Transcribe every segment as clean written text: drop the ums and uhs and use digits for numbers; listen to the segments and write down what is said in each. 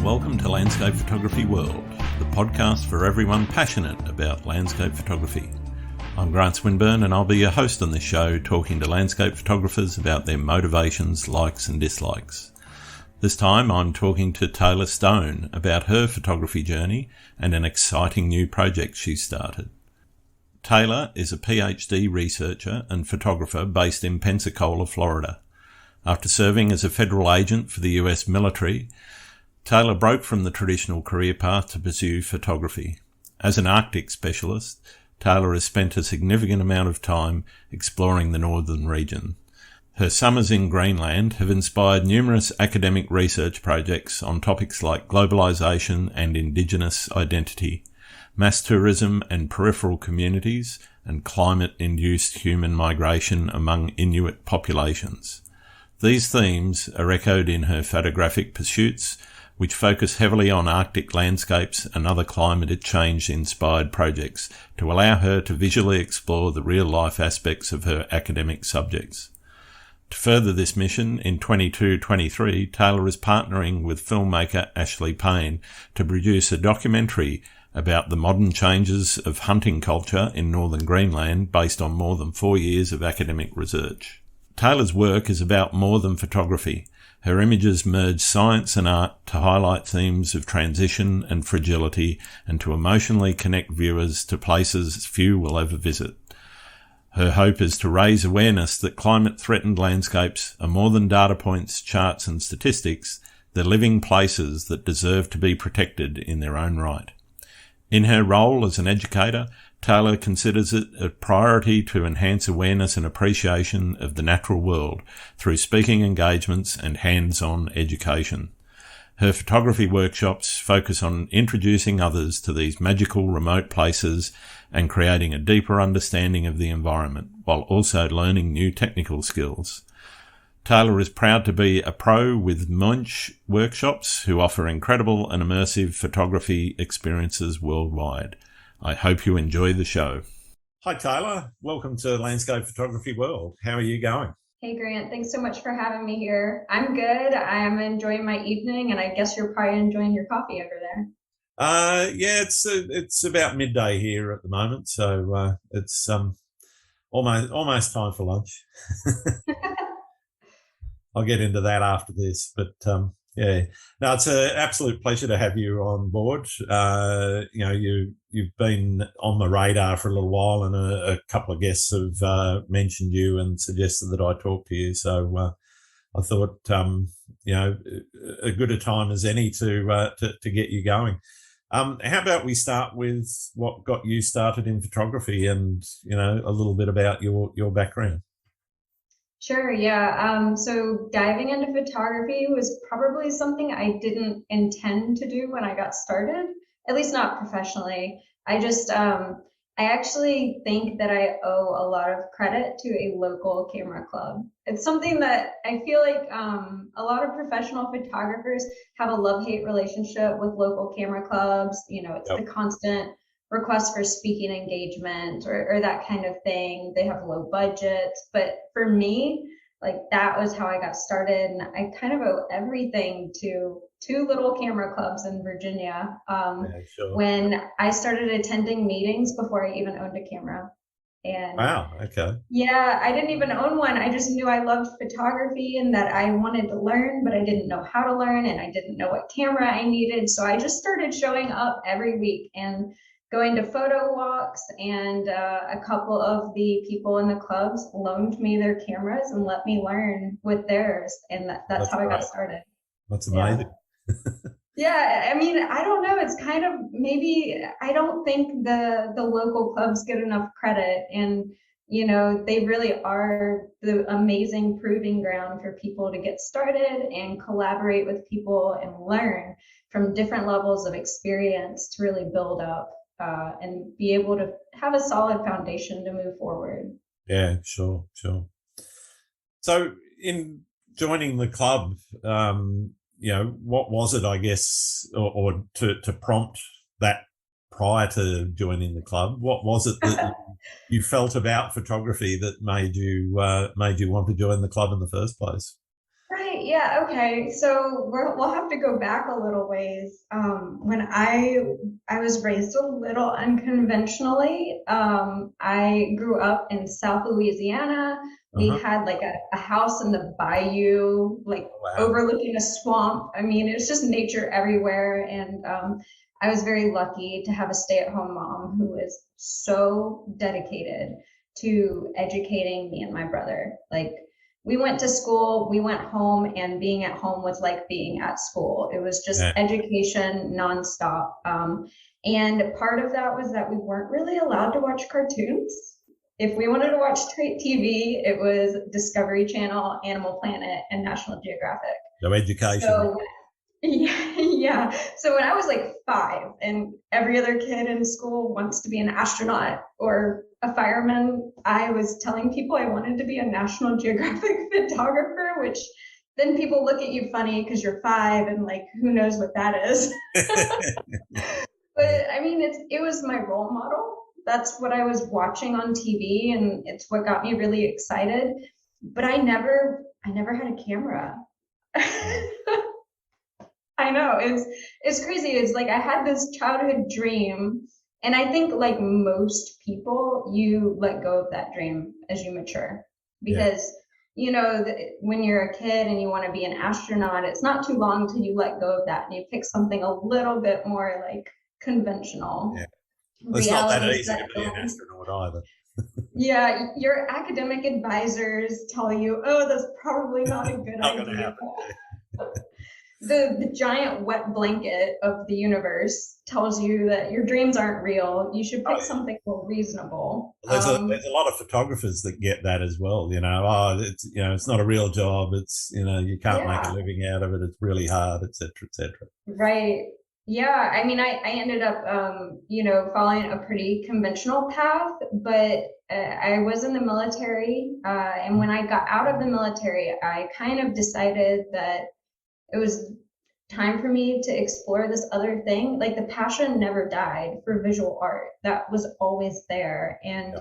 and welcome to Landscape Photography World, the podcast for everyone passionate about landscape photography. I'm Grant Swinburne and I'll be your host on this show, talking to landscape photographers about their motivations, likes and dislikes. This time I'm talking to Talor Stone about her photography journey and an exciting new project she started. Talor is a PhD researcher and photographer based in Pensacola, Florida. After serving as a federal agent for the US military, Talor broke from the traditional career path to pursue photography. As an Arctic specialist, Talor has spent a significant amount of time exploring the northern region. Her summers in Greenland have inspired numerous academic research projects on topics like globalization and indigenous identity, mass tourism and peripheral communities, and climate-induced human migration among Inuit populations. These themes are echoed in her photographic pursuits, which focus heavily on Arctic landscapes and other climate change-inspired projects to allow her to visually explore the real-life aspects of her academic subjects. To further this mission, in 2022-23, Talor is partnering with filmmaker Ashley Payne to produce a documentary about the modern changes of hunting culture in northern Greenland based on more than 4 years of academic research. Talor's work is about more than photography. Her images merge science and art to highlight themes of transition and fragility and to emotionally connect viewers to places few will ever visit. Her hope is to raise awareness that climate-threatened landscapes are more than data points, charts and statistics. They're living places that deserve to be protected in their own right. In her role as an educator, Talor considers it a priority to enhance awareness and appreciation of the natural world through speaking engagements and hands-on education. Her photography workshops focus on introducing others to these magical remote places and creating a deeper understanding of the environment, while also learning new technical skills. Talor is proud to be a pro with Munch workshops who offer incredible and immersive photography experiences worldwide. I hope you enjoy the show. Hi, Talor. Welcome to Landscape Photography World. How are you going? Hey, Grant. Thanks so much for having me here. I'm good. I'm enjoying my evening, and I guess you're probably enjoying your coffee over there. Yeah, it's about midday here at the moment, so it's almost time for lunch. I'll get into that after this, but yeah, no, it's an absolute pleasure to have you on board. You've been on the radar for a little while, and a couple of guests have mentioned you and suggested that I talk to you. So I thought, a good a time as any to get you going. How about we start with what got you started in photography, and a little bit about your background. Sure, yeah. So diving into photography was probably something I didn't intend to do when I got started, at least not professionally. I actually think that I owe a lot of credit to a local camera club. It's something that I feel like a lot of professional photographers have a love-hate relationship with local camera clubs. It's the constant request for speaking engagement or that kind of thing. They have low budgets, but for me, that was how I got started, and I kind of owe everything to two little camera clubs in Virginia. Sure. When I started attending meetings before I even owned a camera. And wow, okay. Yeah, I didn't even own one. I just knew I loved photography and that I wanted to learn, but I didn't know how to learn, and I didn't know what camera I needed. So I just started showing up every week and going to photo walks, and a couple of the people in the clubs loaned me their cameras and let me learn with theirs, and that's how I got started. That's amazing. Yeah, I mean, I don't know. It's kind of, maybe I don't think the local clubs get enough credit, and they really are the amazing proving ground for people to get started and collaborate with people and learn from different levels of experience to really build up and be able to have a solid foundation to move forward. Yeah, sure. So in joining the club, what was it, I guess, or to prompt that prior to joining the club? What was it that you felt about photography that made you want to join the club in the first place? Right. Yeah, okay. So we'll have to go back a little ways. When I was raised a little unconventionally. I grew up in South Louisiana. We Uh-huh. had like a house in the bayou, like Wow. overlooking a swamp. I mean, it's just nature everywhere. And I was very lucky to have a stay-at-home mom who was so dedicated to educating me and my brother. Like, we went to school, we went home, and being at home was like being at school. It was just Yeah. education nonstop. And part of that was that we weren't really allowed to watch cartoons. If we wanted to watch TV, it was Discovery Channel, Animal Planet, and National Geographic. So education. So yeah, yeah. So when I was like 5, and every other kid in school wants to be an astronaut or a fireman, I was telling people I wanted to be a National Geographic photographer, which then people look at you funny because you're 5 and like, who knows what that is. But I mean, it was my role model. That's what I was watching on TV, and it's what got me really excited. But I never had a camera. I know, it's crazy. It's like I had this childhood dream, and I think like most people, you let go of that dream as you mature Yeah. because when you're a kid and you want to be an astronaut, it's not too long till you let go of that and you pick something a little bit more like conventional. Yeah. Well, it's not that Reality easy to set be an goals. astronaut either. Yeah, your academic advisors tell you, oh, that's probably not a good Not going to idea. happen. The giant wet blanket of the universe tells you that your dreams aren't real. You should Oh, pick yeah. something more reasonable. There's a lot of photographers that get that as well. It's not a real job. It's you can't make a Yeah, living out of it. It's really hard, etc., etc. right. Yeah, I mean, I ended up, following a pretty conventional path, but I was in the military. And when I got out of the military, I kind of decided that it was time for me to explore this other thing. Like the passion never died for visual art. That was always there. Yeah.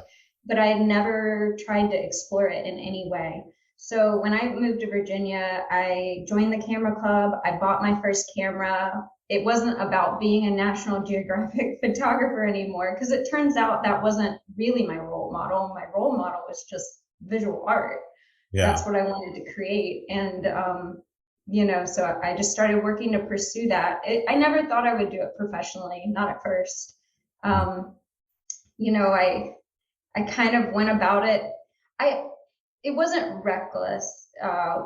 But I had never tried to explore it in any way. So when I moved to Virginia, I joined the camera club. I bought my first camera. It wasn't about being a National Geographic photographer anymore, because it turns out that wasn't really my role model. My role model was just visual art. Yeah. That's what I wanted to create. And so I just started working to pursue that. I never thought I would do it professionally, not at first. Um, I kind of went about it. I It wasn't reckless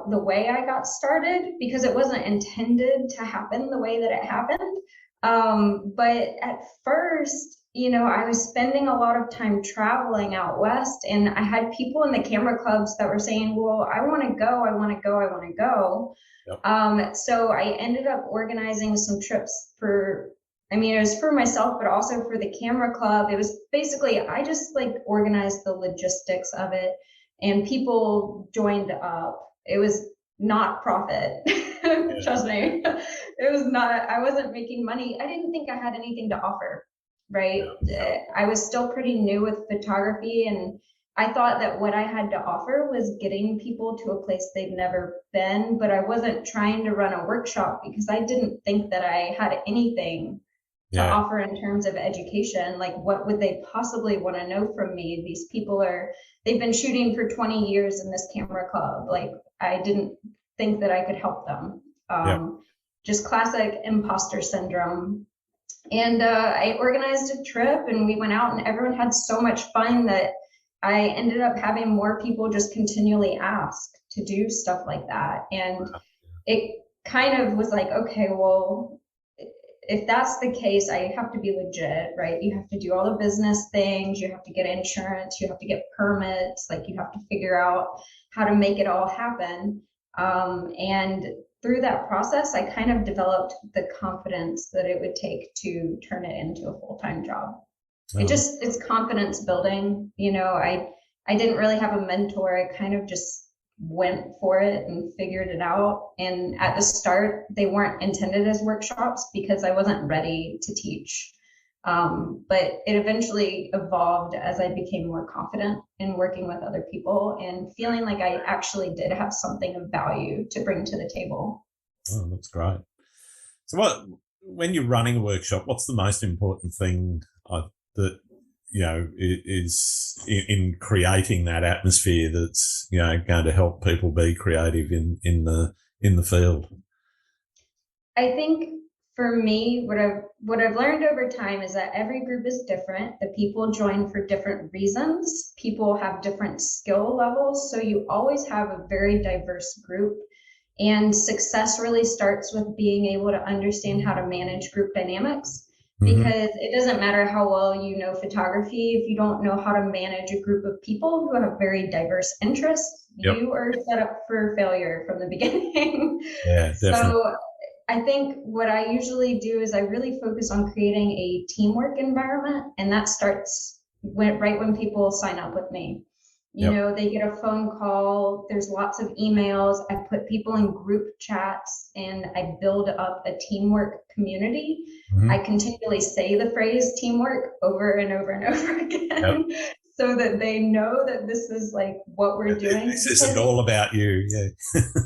the way I got started, because it wasn't intended to happen the way that it happened. But at first, I was spending a lot of time traveling out west, and I had people in the camera clubs that were saying, well, I want to go, I want to go, I want to go. Yep. So I ended up organizing some trips it was for myself, but also for the camera club. It was basically, I just like organized the logistics of it, and people joined up. It was not profit. Trust me. It was not, I wasn't making money. I didn't think I had anything to offer, right? Yeah. I was still pretty new with photography, and I thought that what I had to offer was getting people to a place they've never been, but I wasn't trying to run a workshop because I didn't think that I had anything to Yeah. offer in terms of education. Like, what would they possibly want to know from me? These people they've been shooting for 20 years in this camera club. Like, I didn't think that I could help them. Yeah. Just classic imposter syndrome. And I organized a trip, and we went out, and everyone had so much fun that I ended up having more people just continually ask to do stuff like that. And it kind of was like, okay, well, if that's the case, I have to be legit, right? You have to do all the business things, you have to get insurance, you have to get permits, like you have to figure out how to make it all happen. And through that process, I kind of developed the confidence that it would take to turn it into a full-time job. It's confidence building. I didn't really have a mentor. I kind of just went for it and figured it out. And at the start, they weren't intended as workshops because I wasn't ready to teach. But it eventually evolved as I became more confident in working with other people and feeling like I actually did have something of value to bring to the table. Oh, that's great. So when you're running a workshop, what's the most important thing that, is in creating that atmosphere that's, going to help people be creative in the field? I think for me, what I've learned over time is that every group is different. The people join for different reasons. People have different skill levels. So you always have a very diverse group. And success really starts with being able to understand how to manage group dynamics. Because it doesn't matter how well you know photography, if you don't know how to manage a group of people who have very diverse interests, you are set up for failure from the beginning. Yeah, definitely. So I think what I usually do is I really focus on creating a teamwork environment, and that starts right when people sign up with me. They get a phone call, there's lots of emails, I put people in group chats, and I build up a teamwork community. I continually say the phrase teamwork over and over and over again so that they know that this is like what we're doing. This isn't all about you. Yeah.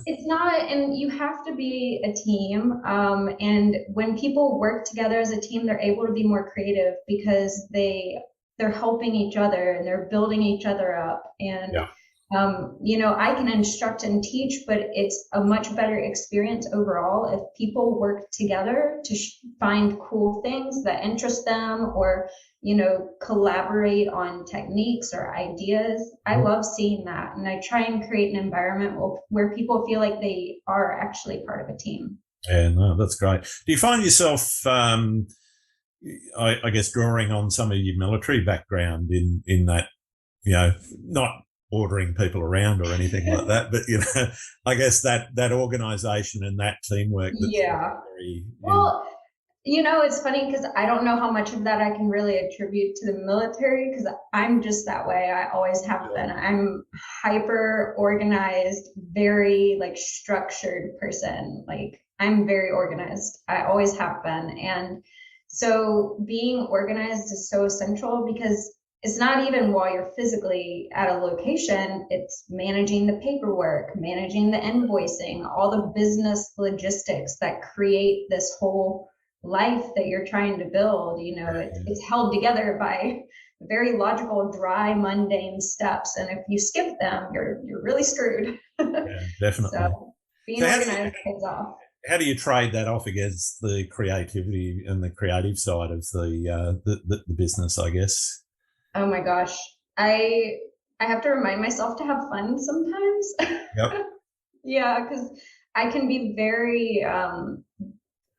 It's not, and you have to be a team. And when people work together as a team, they're able to be more creative because they're helping each other and they're building each other up. And, I can instruct and teach, but it's a much better experience overall if people work together to find cool things that interest them or, collaborate on techniques or ideas. I love seeing that. And I try and create an environment where people feel like they are actually part of a team. Yeah, no, that's great. Do you find yourself, I guess, drawing on some of your military background in that, not ordering people around or anything like that, but, I guess that organisation and that teamwork. Very, well, it's funny because I don't know how much of that I can really attribute to the military because I'm just that way. I always have been. I'm hyper organized, very structured person. I'm very organized. I always have been. And so being organized is so essential because it's not even while you're physically at a location, it's managing the paperwork, managing the invoicing, all the business logistics that create this whole life that you're trying to build. It's held together by very logical, dry, mundane steps. And if you skip them, you're really screwed. Yeah, definitely. So being organized pays off. How do you trade that off against the creativity and the creative side of the business, I guess? Oh my gosh. I have to remind myself to have fun sometimes. Yep. Yeah, because I can be very,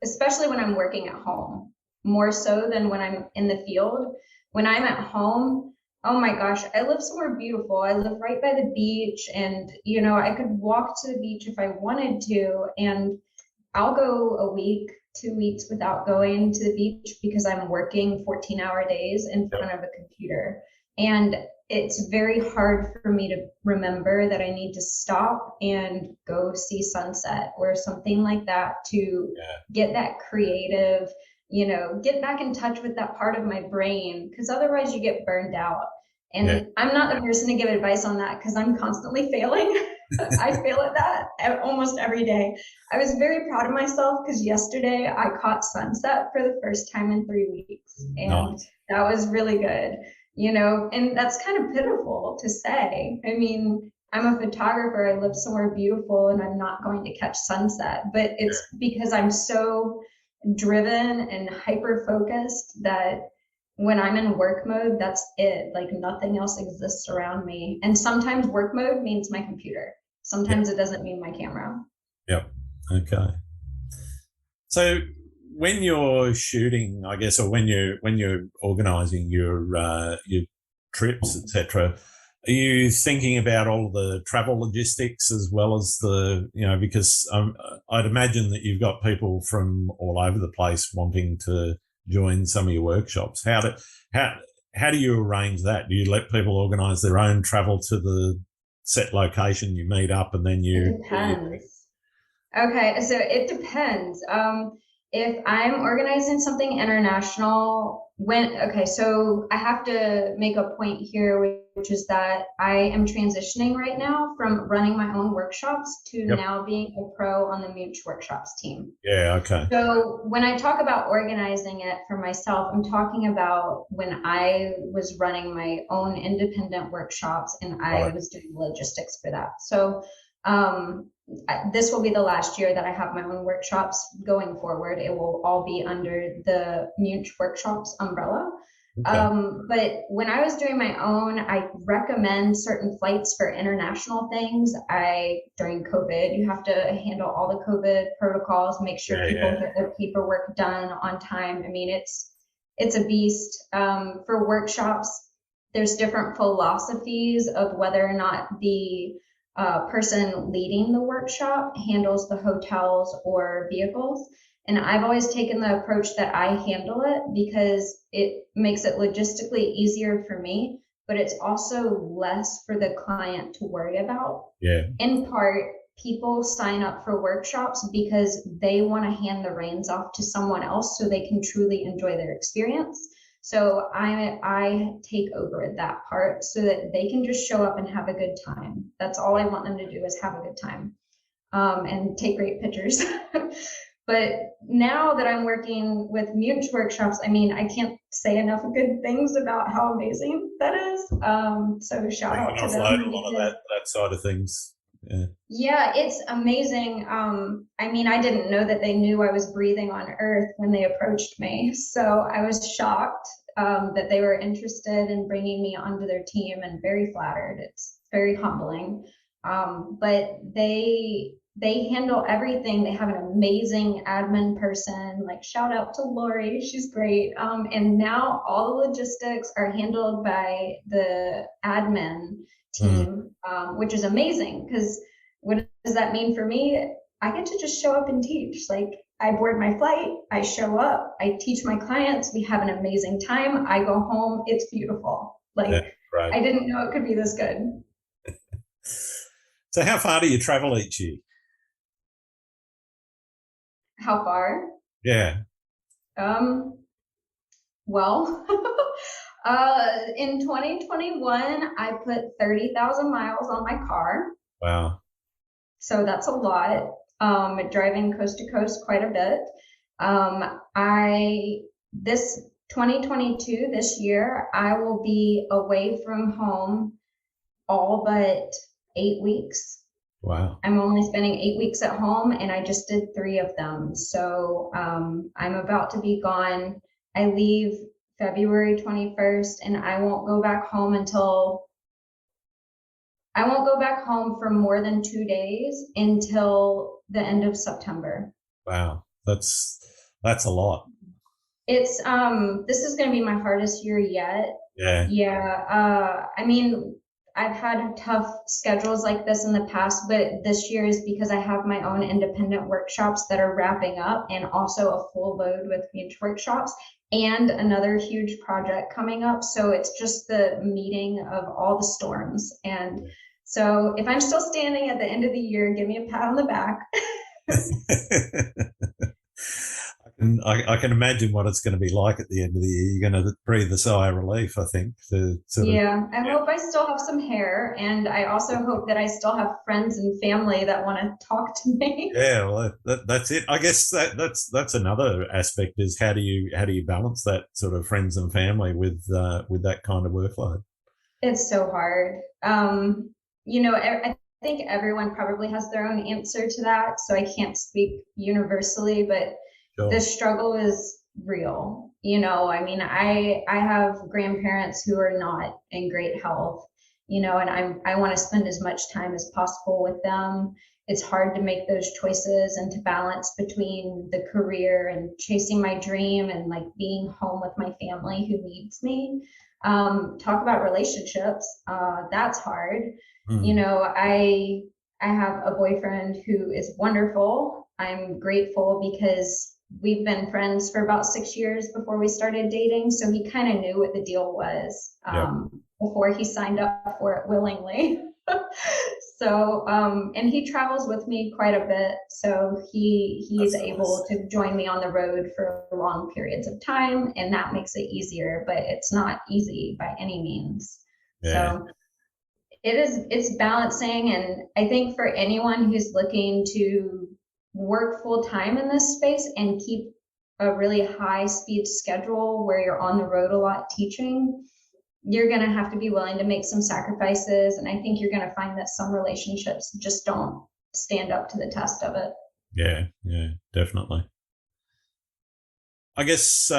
especially when I'm working at home, more so than when I'm in the field. When I'm at home, oh my gosh, I live somewhere beautiful. I live right by the beach and, I could walk to the beach if I wanted to, and I'll go a week, 2 weeks without going to the beach because I'm working 14-hour days in front of a computer. And it's very hard for me to remember that I need to stop and go see sunset or something like that to get that creative, get back in touch with that part of my brain, because otherwise you get burned out. And I'm not the person to give advice on that because I'm constantly failing. I fail at that almost every day. I was very proud of myself because yesterday I caught sunset for the first time in 3 weeks. And that was really good, and that's kind of pitiful to say. I mean, I'm a photographer. I live somewhere beautiful and I'm not going to catch sunset, but it's because I'm so driven and hyper focused that when I'm in work mode, that's it. Nothing else exists around me. And sometimes work mode means my computer. Sometimes it doesn't mean my camera. Yep. Okay. So when you're shooting, I guess, or when you're organising your trips, etc., are you thinking about all the travel logistics as well as because I'd imagine that you've got people from all over the place wanting to join some of your workshops. How do you arrange that? Do you let people organise their own travel to the set location, you meet up, and then you? It depends. Okay, so it depends. if I'm organizing something international, so I have to make a point here, which is that I am transitioning right now from running my own workshops to Yep. now being a pro on the Munch workshops team. Yeah, okay. So when I talk about organizing it for myself, I'm talking about when I was running my own independent workshops and I was doing logistics for that. So this will be the last year that I have my own workshops. Going forward, it will all be under the Munch Workshops umbrella. Okay. But when I was doing my own, I recommend certain flights for international things. During COVID, you have to handle all the COVID protocols, make sure people get their paperwork done on time. I mean, it's a beast. For workshops, there's different philosophies of whether or not the person leading the workshop handles the hotels or vehicles. And I've always taken the approach that I handle it because it makes it logistically easier for me, but it's also less for the client to worry about. Yeah. In part, people sign up for workshops because they want to hand the reins off to someone else so they can truly enjoy their experience. So I take over that part so that they can just show up and have a good time. That's all I want them to do, is have a good time and take great pictures. But now that I'm working with Munch workshops, I mean, I can't say enough good things about how amazing that is. So shout out to them. Offload a lot of that side of things. Yeah, it's amazing. I mean, I didn't know that they knew I was breathing on Earth when they approached me. So I was shocked that they were interested in bringing me onto their team, and very flattered. It's very humbling. But they handle everything. They have an amazing admin person, like shout out to Lori, she's great. And now all the logistics are handled by the admin team, which is amazing, because what does that mean for me? I get to just show up and teach. Like, I board my flight, I show up, I teach my clients, we have an amazing time, I go home, it's beautiful. Like, right. I didn't know it could be this good. So how far do you travel each year? How far? Yeah. Well, in 2021, I put 30,000 miles on my car. Wow. So that's a lot. Driving coast to coast quite a bit. This 2022, this year, I will be away from home all but 8 weeks. Wow. I'm only spending 8 weeks at home, and I just did 3 of them. So I'm about to be gone. I leave February 21st, and I won't go back home for more than 2 days until the end of September. Wow. That's a lot. It's this is going to be my hardest year yet. Yeah. Yeah. I mean, I've had tough schedules like this in the past, but this year is because I have my own independent workshops that are wrapping up, and also a full load with Munch workshops and another huge project coming up. So it's just the meeting of all the storms. And so if I'm still standing at the end of the year, give me a pat on the back. I can imagine what it's going to be like at the end of the year. You're going to breathe a sigh of relief, I think. I hope I still have some hair, and I also hope that I still have friends and family that want to talk to me. Yeah, well, that's it. I guess that's another aspect, is how do you balance that sort of friends and family with that kind of workload? It's so hard. I think everyone probably has their own answer to that, so I can't speak universally, but sure. The struggle is real. I mean, I have grandparents who are not in great health, and I want to spend as much time as possible with them. It's hard to make those choices and to balance between the career and chasing my dream and like being home with my family who needs me. Talk about relationships. That's hard. I have a boyfriend who is wonderful. I'm grateful because we've been friends for about 6 years before we started dating. So he kind of knew what the deal was before he signed up for it willingly. So, and he travels with me quite a bit. So he's That's able nice. to join me on the road for long periods of time, and that makes it easier, but it's not easy by any means. Yeah. So it's balancing. And I think for anyone who's looking to work full time in this space and keep a really high speed schedule where you're on the road a lot teaching, you're going to have to be willing to make some sacrifices. And I think you're going to find that some relationships just don't stand up to the test of it. Yeah, definitely. I guess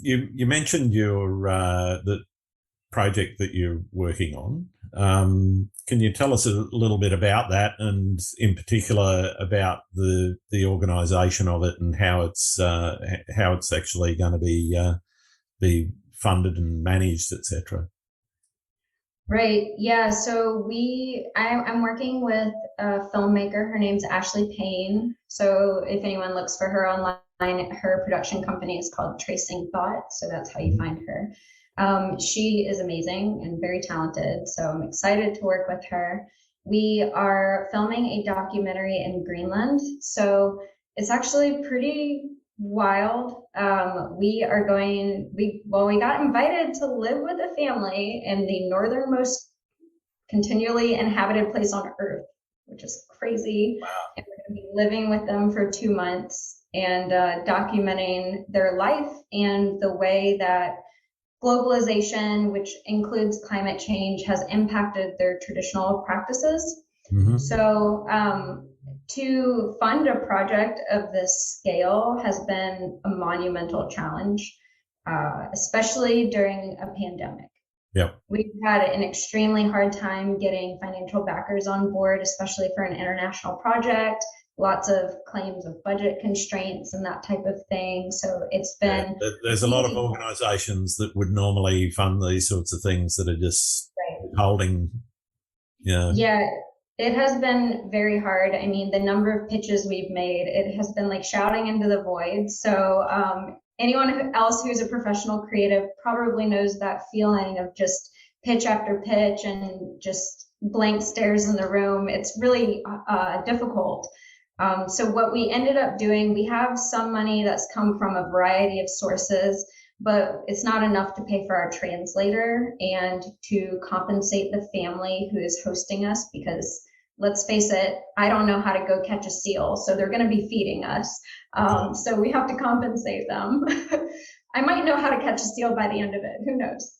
you mentioned your the project that you're working on. Can you tell us a little bit about that, and in particular about the organisation of it and how it's actually going to be funded and managed, etc.? Right. Yeah. So I'm working with a filmmaker. Her name's Ashley Payne. So if anyone looks for her online, her production company is called Tracing Thought. So that's how you find her. She is amazing and very talented. So I'm excited to work with her. We are filming a documentary in Greenland. So it's actually pretty wild. We got invited to live with a family in the northernmost continually inhabited place on Earth, which is crazy. Wow. And we're going to be living with them for 2 months and documenting their life and the way that globalization, which includes climate change, has impacted their traditional practices. Mm-hmm. So to fund a project of this scale has been a monumental challenge, especially during a pandemic. Yep. We've had an extremely hard time getting financial backers on board, especially for an international project. Lots of claims of budget constraints and that type of thing. So it's been... Yeah, there's a lot of organisations that would normally fund these sorts of things that are just holding. Yeah, it has been very hard. I mean, the number of pitches we've made, it has been like shouting into the void. So anyone else who's a professional creative probably knows that feeling of just pitch after pitch and just blank stares in the room. It's really difficult. So what we ended up doing, we have some money that's come from a variety of sources, but it's not enough to pay for our translator and to compensate the family who is hosting us, because let's face it, I don't know how to go catch a seal, so they're going to be feeding us. So we have to compensate them. I might know how to catch a seal by the end of it, who knows?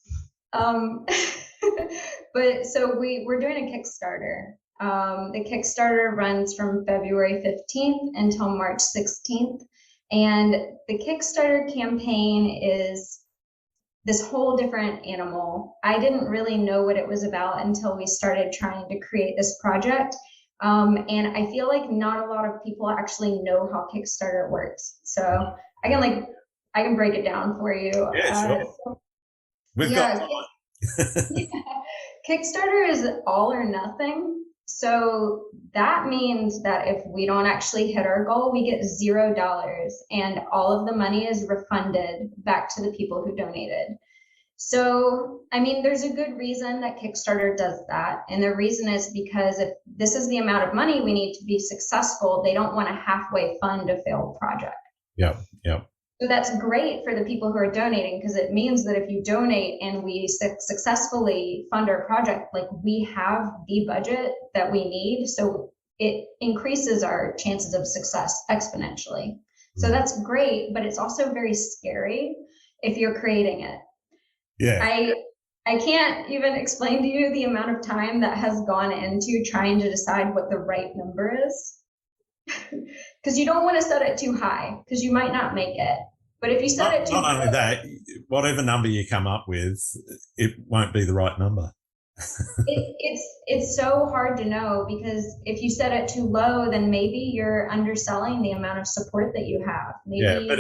But so we're doing a Kickstarter. The Kickstarter runs from February 15th until March 16th. And the Kickstarter campaign is this whole different animal. I didn't really know what it was about until we started trying to create this project. And I feel like not a lot of people actually know how Kickstarter works. So I can break it down for you. Yeah, sure. We've got Kickstarter is all or nothing. So that means that if we don't actually hit our goal, we get $0 and all of the money is refunded back to the people who donated. So, I mean, there's a good reason that Kickstarter does that. And the reason is because if this is the amount of money we need to be successful, they don't want to halfway fund a failed project. Yeah. So that's great for the people who are donating, because it means that if you donate and we successfully fund our project, like we have the budget that we need. So it increases our chances of success exponentially. So that's great, but it's also very scary if you're creating it. Yeah. I can't even explain to you the amount of time that has gone into trying to decide what the right number is. Because you don't want to set it too high, because you might not make it. But if you set it too high, not only that, whatever number you come up with, it won't be the right number. It's so hard to know, because if you set it too low, then maybe you're underselling the amount of support that you have. Maybe, yeah, but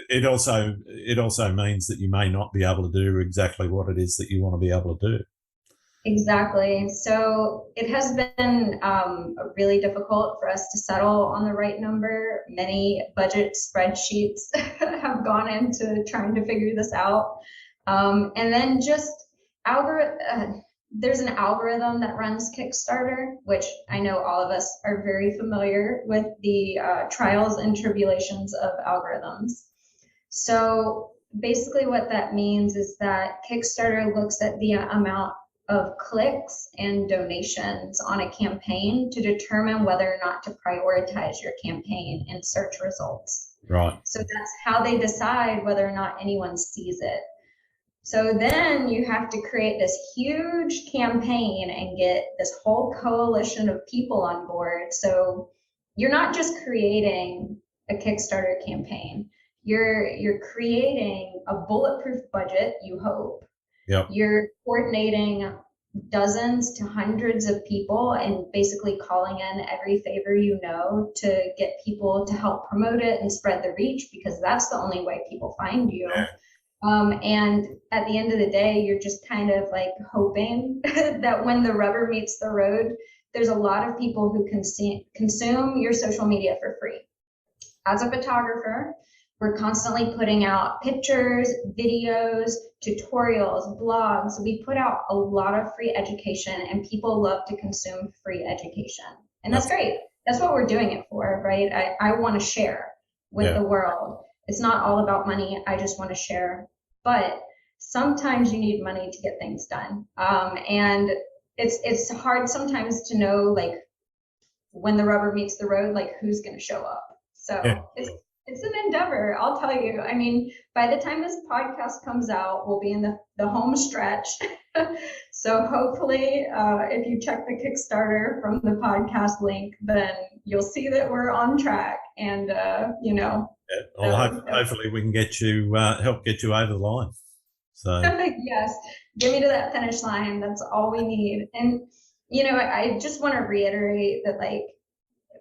it also means that you may not be able to do exactly what it is that you want to be able to do. Exactly. So it has been really difficult for us to settle on the right number. Many budget spreadsheets have gone into trying to figure this out. And then just there's an algorithm that runs Kickstarter, which I know all of us are very familiar with the trials and tribulations of algorithms. So basically what that means is that Kickstarter looks at the amount of clicks and donations on a campaign to determine whether or not to prioritize your campaign in search results. Right. So that's how they decide whether or not anyone sees it. So then you have to create this huge campaign and get this whole coalition of people on board. So you're not just creating a Kickstarter campaign. You're creating a bulletproof budget, you hope. Yep. You're coordinating dozens to hundreds of people and basically calling in every favor you know to get people to help promote it and spread the reach, because that's the only way people find you. Yeah. And at the end of the day, you're just kind of like hoping that when the rubber meets the road, there's a lot of people who consume your social media for free. As a photographer, we're constantly putting out pictures, videos, tutorials, blogs. We put out a lot of free education, and people love to consume free education. And that's great. That's what we're doing it for, right? I want to share with the world. It's not all about money. I just want to share. But sometimes you need money to get things done. And it's hard sometimes to know, like, when the rubber meets the road, like who's going to show up. So it's an endeavor, I'll tell you. I mean, by the time this podcast comes out, we'll be in the home stretch. So hopefully, if you check the Kickstarter from the podcast link, then you'll see that we're on track. And, you know. Yeah. Well, hopefully we can get you, help get you over the line. So yes, get me to that finish line. That's all we need. And, you know, I just want to reiterate that, like,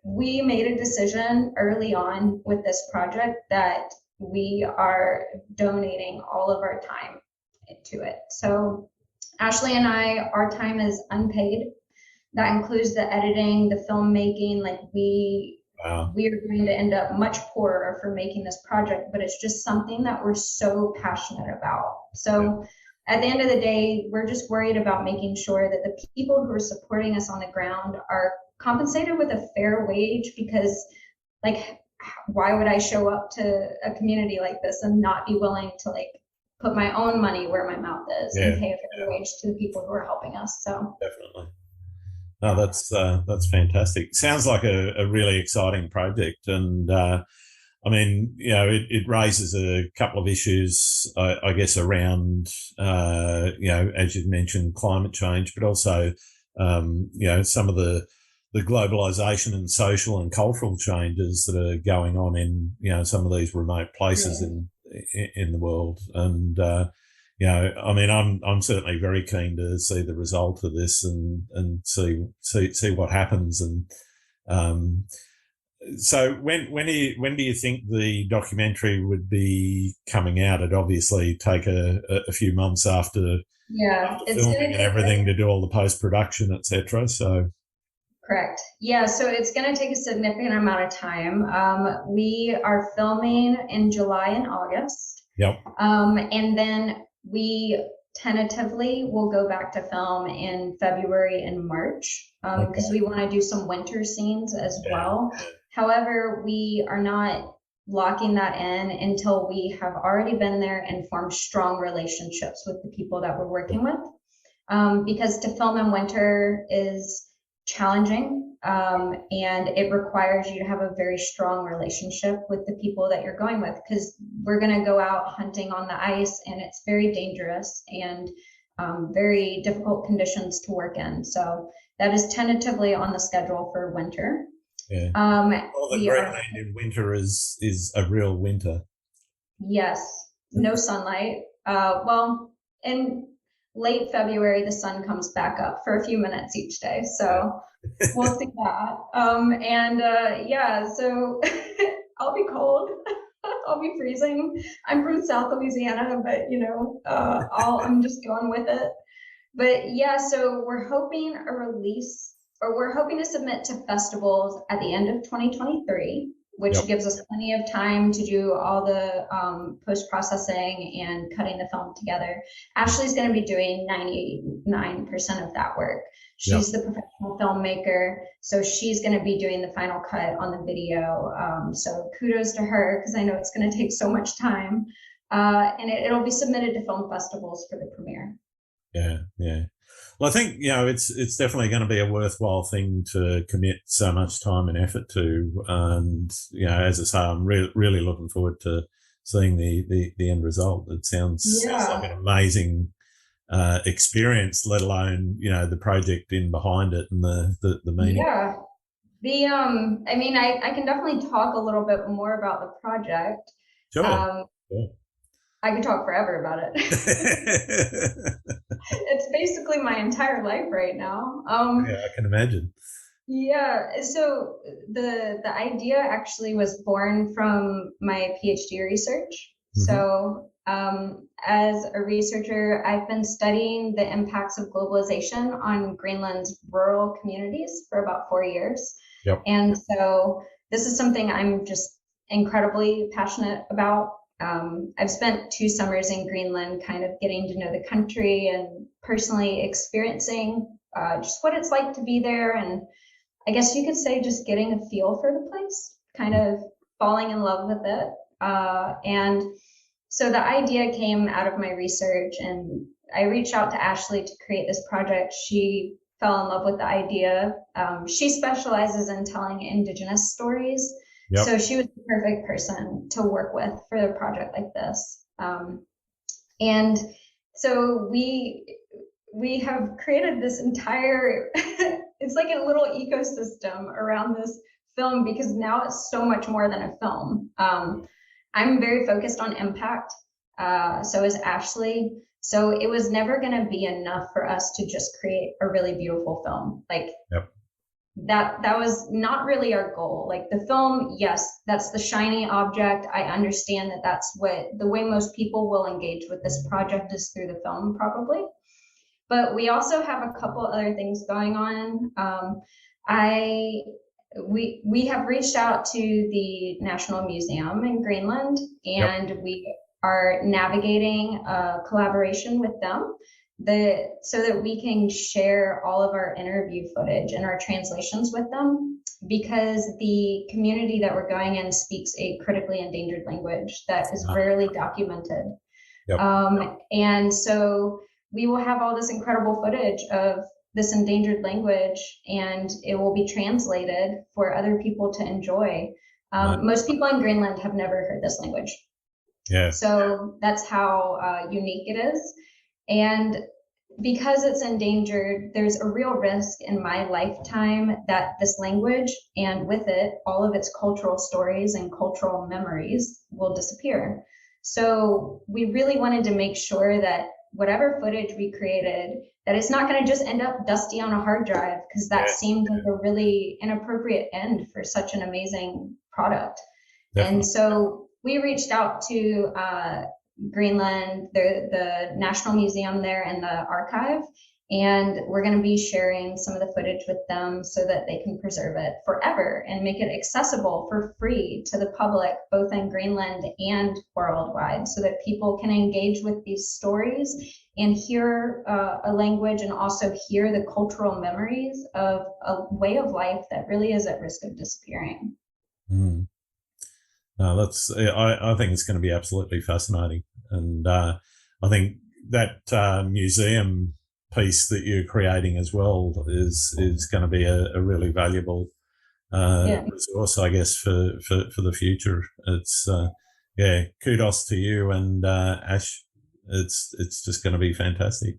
we made a decision early on with this project that we are donating all of our time to it. So Ashley and I, our time is unpaid. That includes the editing, the filmmaking. Like we are going to end up much poorer for making this project, but it's just something that we're so passionate about. So at the end of the day, we're just worried about making sure that the people who are supporting us on the ground are compensated with a fair wage, because, like, why would I show up to a community like this and not be willing to, like, put my own money where my mouth is and pay a fair wage to the people who are helping us? So definitely. No, that's fantastic. Sounds like a really exciting project, and I mean, you know, it raises a couple of issues, I guess, around you know, as you mentioned, climate change, but also you know, some of the globalization and social and cultural changes that are going on in, you know, some of these remote places in the world. And you know, I mean, I'm certainly very keen to see the result of this and see what happens. And so when do you think the documentary would be coming out? It'd obviously take a few months after filming and everything to do all the post-production, etc. So correct. Yeah, so it's going to take a significant amount of time. We are filming in July and August. Yep. And then we tentatively will go back to film in February and March, because we want to do some winter scenes as well. However, we are not locking that in until we have already been there and formed strong relationships with the people that we're working with. Because to film in winter is challenging, and it requires you to have a very strong relationship with the people that you're going with, because we're going to go out hunting on the ice, and it's very dangerous and very difficult conditions to work in. So that is tentatively on the schedule for winter. Yeah. Well, the Greenland in winter is a real winter. Yes. No sunlight. Well, in late February, the sun comes back up for a few minutes each day. So we'll see that. Yeah, so I'll be cold. I'll be freezing. I'm from South Louisiana, but, you know, I'm just going with it. But yeah, so we're hoping we're hoping to submit to festivals at the end of 2023. which Yep. gives us plenty of time to do all the post-processing and cutting the film together. Ashley's going to be doing 99% of that work. Yep. She's the professional filmmaker, so she's going to be doing the final cut on the video. So kudos to her, because I know it's going to take so much time. And it'll be submitted to film festivals for the premiere. Yeah, yeah. Well, I think, it's definitely going to be a worthwhile thing to commit so much time and effort to. And, as I say, I'm really looking forward to seeing the end result. It sounds like an amazing experience, let alone, the project in behind it and the meaning. Yeah. I mean, I can definitely talk a little bit more about the project. Sure. I could talk forever about it. It's basically my entire life right now. Yeah, I can imagine. Yeah, so the idea actually was born from my PhD research. So as a researcher, I've been studying the impacts of globalization on Greenland's rural communities for about 4 years. Yep. And so this is something I'm just incredibly passionate about. I've spent 2 summers in Greenland kind of getting to know the country and personally experiencing just what it's like to be there. And I guess you could say just getting a feel for the place, kind of falling in love with it. And so the idea came out of my research, and I reached out to Ashley to create this project. She fell in love with the idea. She specializes in telling indigenous stories. Yep. So she was the perfect person to work with for a project like this. And so we have created this entire, it's like a little ecosystem around this film, because now it's so much more than a film. I'm very focused on impact. So is Ashley. So it was never going to be enough for us to just create a really beautiful film. Like, yep. That was not really our goal. Like the film, yes, that's the shiny object. I understand that that's the way most people will engage with this project is through the film, probably. But we also have a couple other things going on. We have reached out to the National Museum in Greenland, and yep. We are navigating a collaboration with them so that we can share all of our interview footage and our translations with them, because the community that we're going in speaks a critically endangered language that is rarely documented. Yep. And so we will have all this incredible footage of this endangered language, and it will be translated for other people to enjoy. Most people in Greenland have never heard this language. Yeah. So that's how unique it is. And because it's endangered, there's a real risk in my lifetime that this language, and with it, all of its cultural stories and cultural memories, will disappear. So we really wanted to make sure that whatever footage we created, that it's not going to just end up dusty on a hard drive, because that seemed like a really inappropriate end for such an amazing product. Definitely. And so we reached out to Greenland, the National Museum there, and the archive, and we're going to be sharing some of the footage with them so that they can preserve it forever and make it accessible for free to the public, both in Greenland and worldwide, so that people can engage with these stories and hear a language, and also hear the cultural memories of a way of life that really is at risk of disappearing. No, I think it's going to be absolutely fascinating. And I think that museum piece that you're creating as well is going to be a really valuable resource, I guess, for the future. It's kudos to you and Ash. It's just going to be fantastic.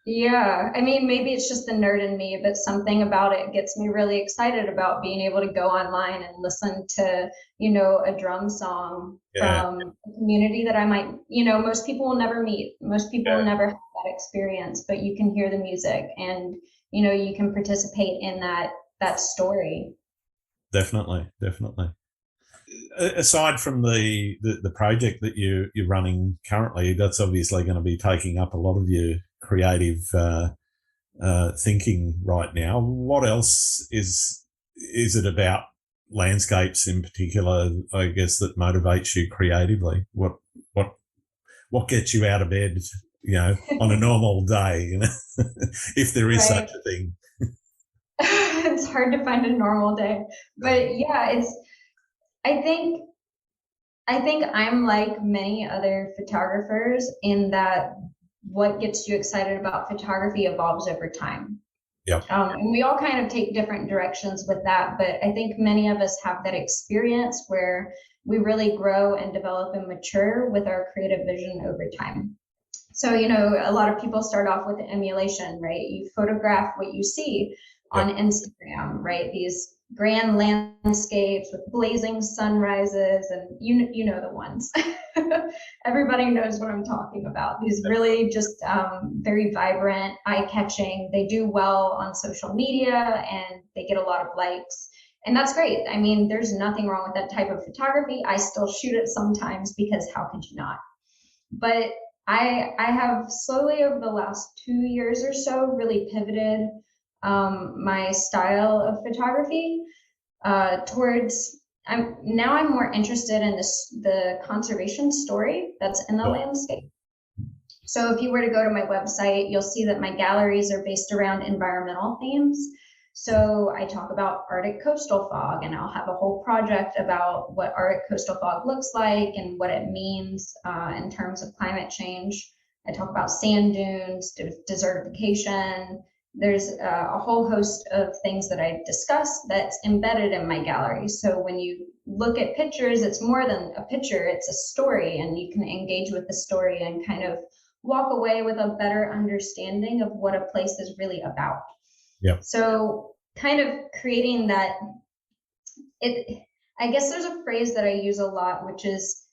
Yeah, I mean, maybe it's just the nerd in me, but something about it gets me really excited about being able to go online and listen to, a drum song from a community that I might, most people will never meet. Most people will never have that experience, but you can hear the music, and, you can participate in that story. Definitely. Aside from the project that you're running currently, that's obviously going to be taking up a lot of your creative thinking right now. What else is it about landscapes in particular, I guess, that motivates you creatively? What gets you out of bed, on a normal day, if there is Right. such a thing? It's hard to find a normal day, but yeah, I think I think I'm like many other photographers in that what gets you excited about photography evolves over time. Yep. And we all kind of take different directions with that, but I think many of us have that experience where we really grow and develop and mature with our creative vision over time. So, a lot of people start off with emulation, right? You photograph what you see on Yep. Instagram, right? These grand landscapes with blazing sunrises, and you know the ones. Everybody knows what I'm talking about. These really just very vibrant, eye-catching. They do well on social media and they get a lot of likes. And that's great. I mean, there's nothing wrong with that type of photography. I still shoot it sometimes because how could you not? But I have slowly over the last 2 years or so really pivoted my style of photography towards I'm more interested in the conservation story that's in the Yep. landscape. So if you were to go to my website, you'll see that my galleries are based around environmental themes. So I talk about Arctic coastal fog, and I'll have a whole project about what Arctic coastal fog looks like and what it means in terms of climate change. I talk about sand dunes, desertification. There's a whole host of things that I discuss that's embedded in my gallery. So when you look at pictures, it's more than a picture, it's a story, and you can engage with the story and kind of walk away with a better understanding of what a place is really about. Yep. So kind of creating that, I guess there's a phrase that I use a lot, which is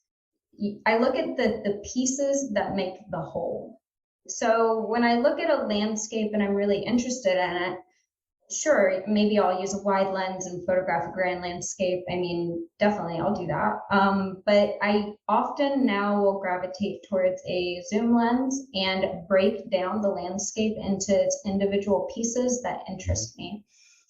I look at the pieces that make the whole. So when I look at a landscape and I'm really interested in it, sure, maybe I'll use a wide lens and photograph a grand landscape. I mean, definitely I'll do that. But I often now will gravitate towards a zoom lens and break down the landscape into its individual pieces that interest me.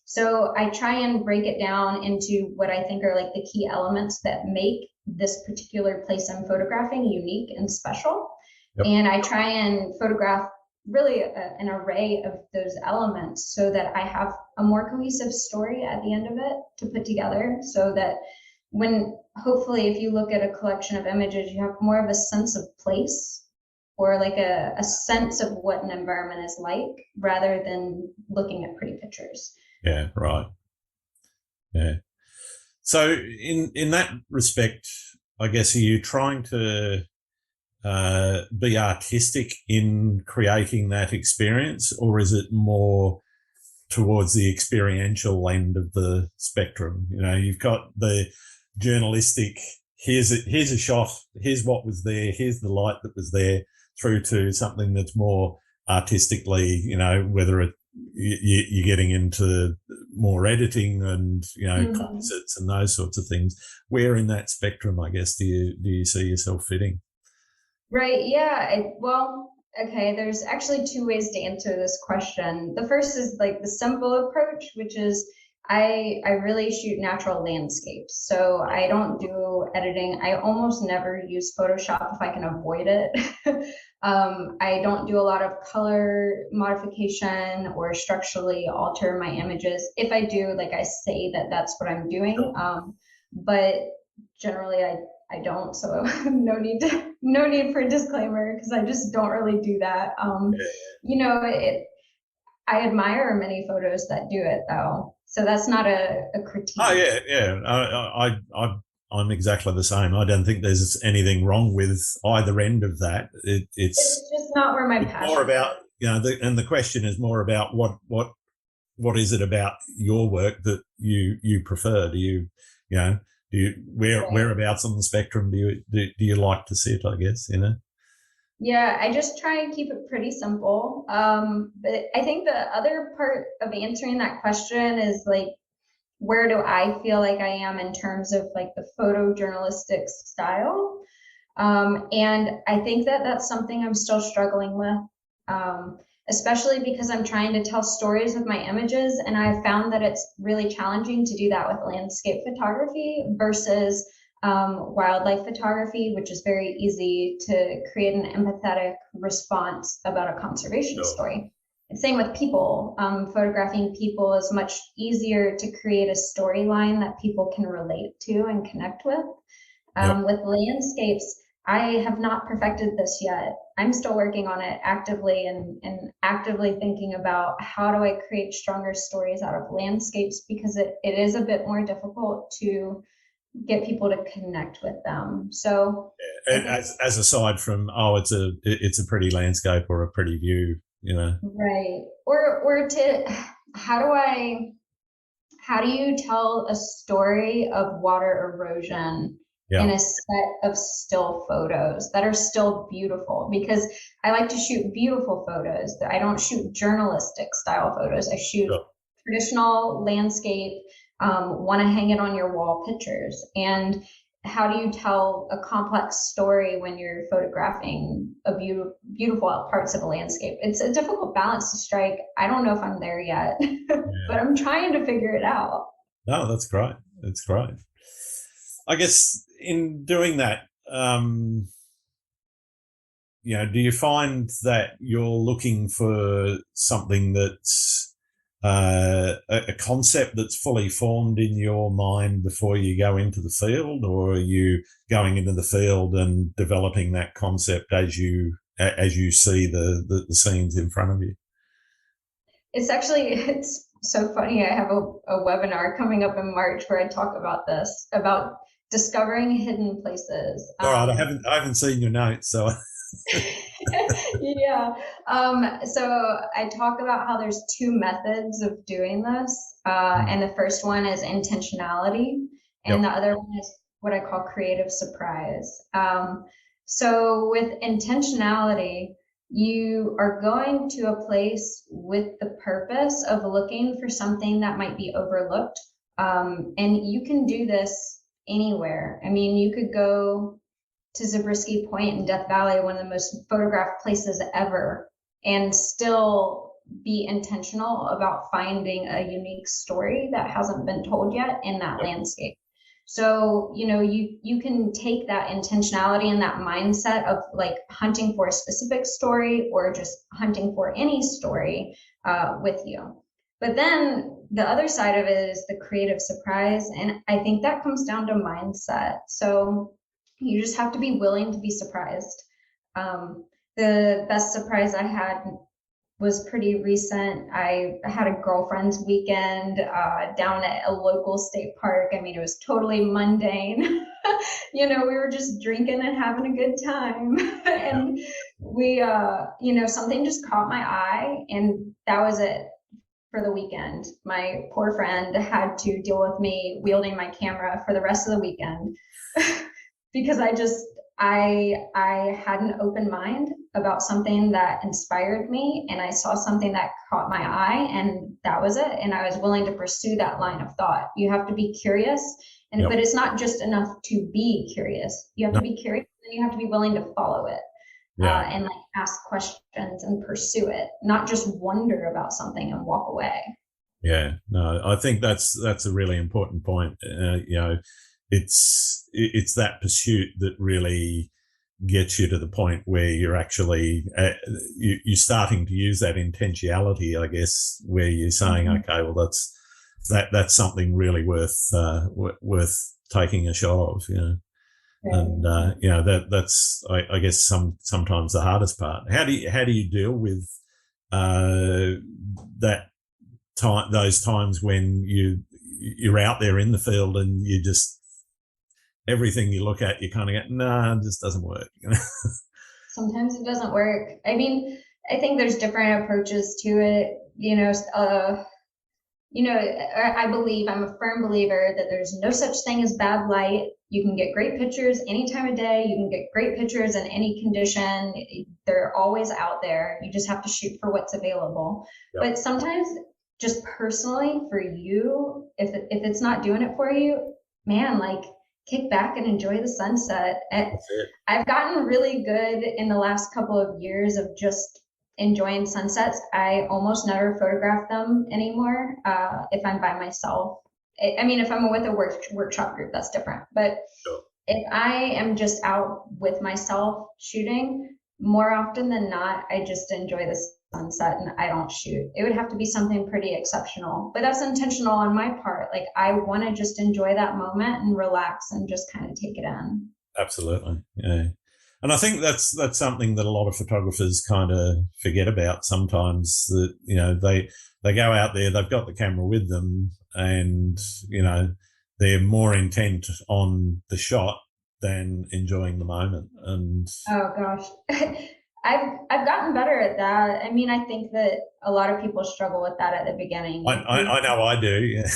So I try and break it down into what I think are like the key elements that make this particular place I'm photographing unique and special. Yep. And I try and photograph really an array of those elements so that I have a more cohesive story at the end of it to put together, so that when hopefully if you look at a collection of images, you have more of a sense of place or like a sense of what an environment is like rather than looking at pretty pictures. Yeah, right. Yeah. So in that respect, I guess, are you trying to be artistic in creating that experience, or is it more towards the experiential end of the spectrum? You've got the journalistic, here's a shot, here's what was there, here's the light that was there, through to something that's more artistically, whether you're getting into more editing and, composites and those sorts of things. Where in that spectrum, I guess, do you see yourself fitting? Right. Yeah. Well, okay. There's actually two ways to answer this question. The first is like the simple approach, which is I really shoot natural landscapes. So I don't do editing. I almost never use Photoshop if I can avoid it. I don't do a lot of color modification or structurally alter my images. If I do, like I say that that's what I'm doing. But generally I don't, so no need for a disclaimer because I just don't really do that. I admire many photos that do it though, so that's not a critique. Oh yeah. I'm exactly the same. I don't think there's anything wrong with either end of that. It's just not where my passion. More about and the question is more about what is it about your work that you prefer? Do you whereabouts on the spectrum do you like to sit, I guess, Yeah, I just try and keep it pretty simple. But I think the other part of answering that question is like, where do I feel like I am in terms of like the photojournalistic style? And I think that that's something I'm still struggling with. especially because I'm trying to tell stories with my images. And I've found that it's really challenging to do that with landscape photography versus wildlife photography, which is very easy to create an empathetic response about a conservation story. And same with people. Photographing people is much easier to create a storyline that people can relate to and connect with. With landscapes, I have not perfected this yet. I'm still working on it actively and actively thinking about how do I create stronger stories out of landscapes, because it is a bit more difficult to get people to connect with them. So as aside from, it's a pretty landscape or a pretty view, right. Or to how do you tell a story of water erosion in a set of still photos that are still beautiful? Because I like to shoot beautiful photos. I don't shoot journalistic style photos. I shoot traditional landscape, want to hang it on your wall pictures. And how do you tell a complex story when you're photographing a beautiful parts of a landscape? It's a difficult balance to strike. I don't know if I'm there yet, but I'm trying to figure it out. No, that's great. That's great. I guess in doing that, do you find that you're looking for something that's a concept that's fully formed in your mind before you go into the field, or are you going into the field and developing that concept as you see the scenes in front of you? It's so funny. I have a webinar coming up in March where I talk about this, about discovering hidden places. All right, I haven't seen your notes, so. Yeah. So I talk about how there's two methods of doing this. And the first one is intentionality. And the other one is what I call creative surprise. So with intentionality, you are going to a place with the purpose of looking for something that might be overlooked. And you can do this anywhere. I mean, you could go to Zabriskie Point in Death Valley, one of the most photographed places ever, and still be intentional about finding a unique story that hasn't been told yet in that landscape. So, you can take that intentionality and that mindset of like hunting for a specific story or just hunting for any story with you. But then the other side of it is the creative surprise. And I think that comes down to mindset. So you just have to be willing to be surprised. The best surprise I had was pretty recent. I had a girlfriend's weekend down at a local state park. I mean, it was totally mundane. We were just drinking and having a good time. And we, something just caught my eye, and that was it for the weekend. My poor friend had to deal with me wielding my camera for the rest of the weekend. Because I had an open mind about something that inspired me, and I saw something that caught my eye, and that was it. And I was willing to pursue that line of thought. You have to be curious, but it's not just enough to be curious. You have to be curious, and you have to be willing to follow it and like ask questions and pursue it, not just wonder about something and walk away. Yeah, no, I think that's a really important point. It's that pursuit that really gets you to the point where you're actually you're starting to use that intentionality, I guess, where you're saying, okay, well, that's something really worth taking a shot of, and that's I guess sometimes the hardest part. How do you deal with that time, those times when you're out there in the field and you just, everything you look at, you kind of go, nah, it just doesn't work. Sometimes it doesn't work. I mean, I think there's different approaches to it. I'm a firm believer that there's no such thing as bad light. You can get great pictures any time of day. You can get great pictures in any condition. They're always out there. You just have to shoot for what's available. But sometimes, just personally for you, if it's not doing it for you, man, like, kick back and enjoy the sunset. I've gotten really good in the last couple of years of just enjoying sunsets. I almost never photograph them anymore if I'm by myself. I mean, if I'm with a workshop group, that's different. But Sure. if I am just out with myself shooting, more often than not, I just enjoy the sunset and I don't shoot. It would have to be something pretty exceptional, but that's intentional on my part. Like, I want to just enjoy that moment and relax and just kind of take it in. Absolutely. Yeah. And I think that's something that a lot of photographers kind of forget about sometimes, that, you know, they go out there, they've got the camera with them, and, you know, they're more intent on the shot than enjoying the moment. And oh gosh, I've gotten better at that. I mean, I think that a lot of people struggle with that at the beginning. I know I do. Yeah.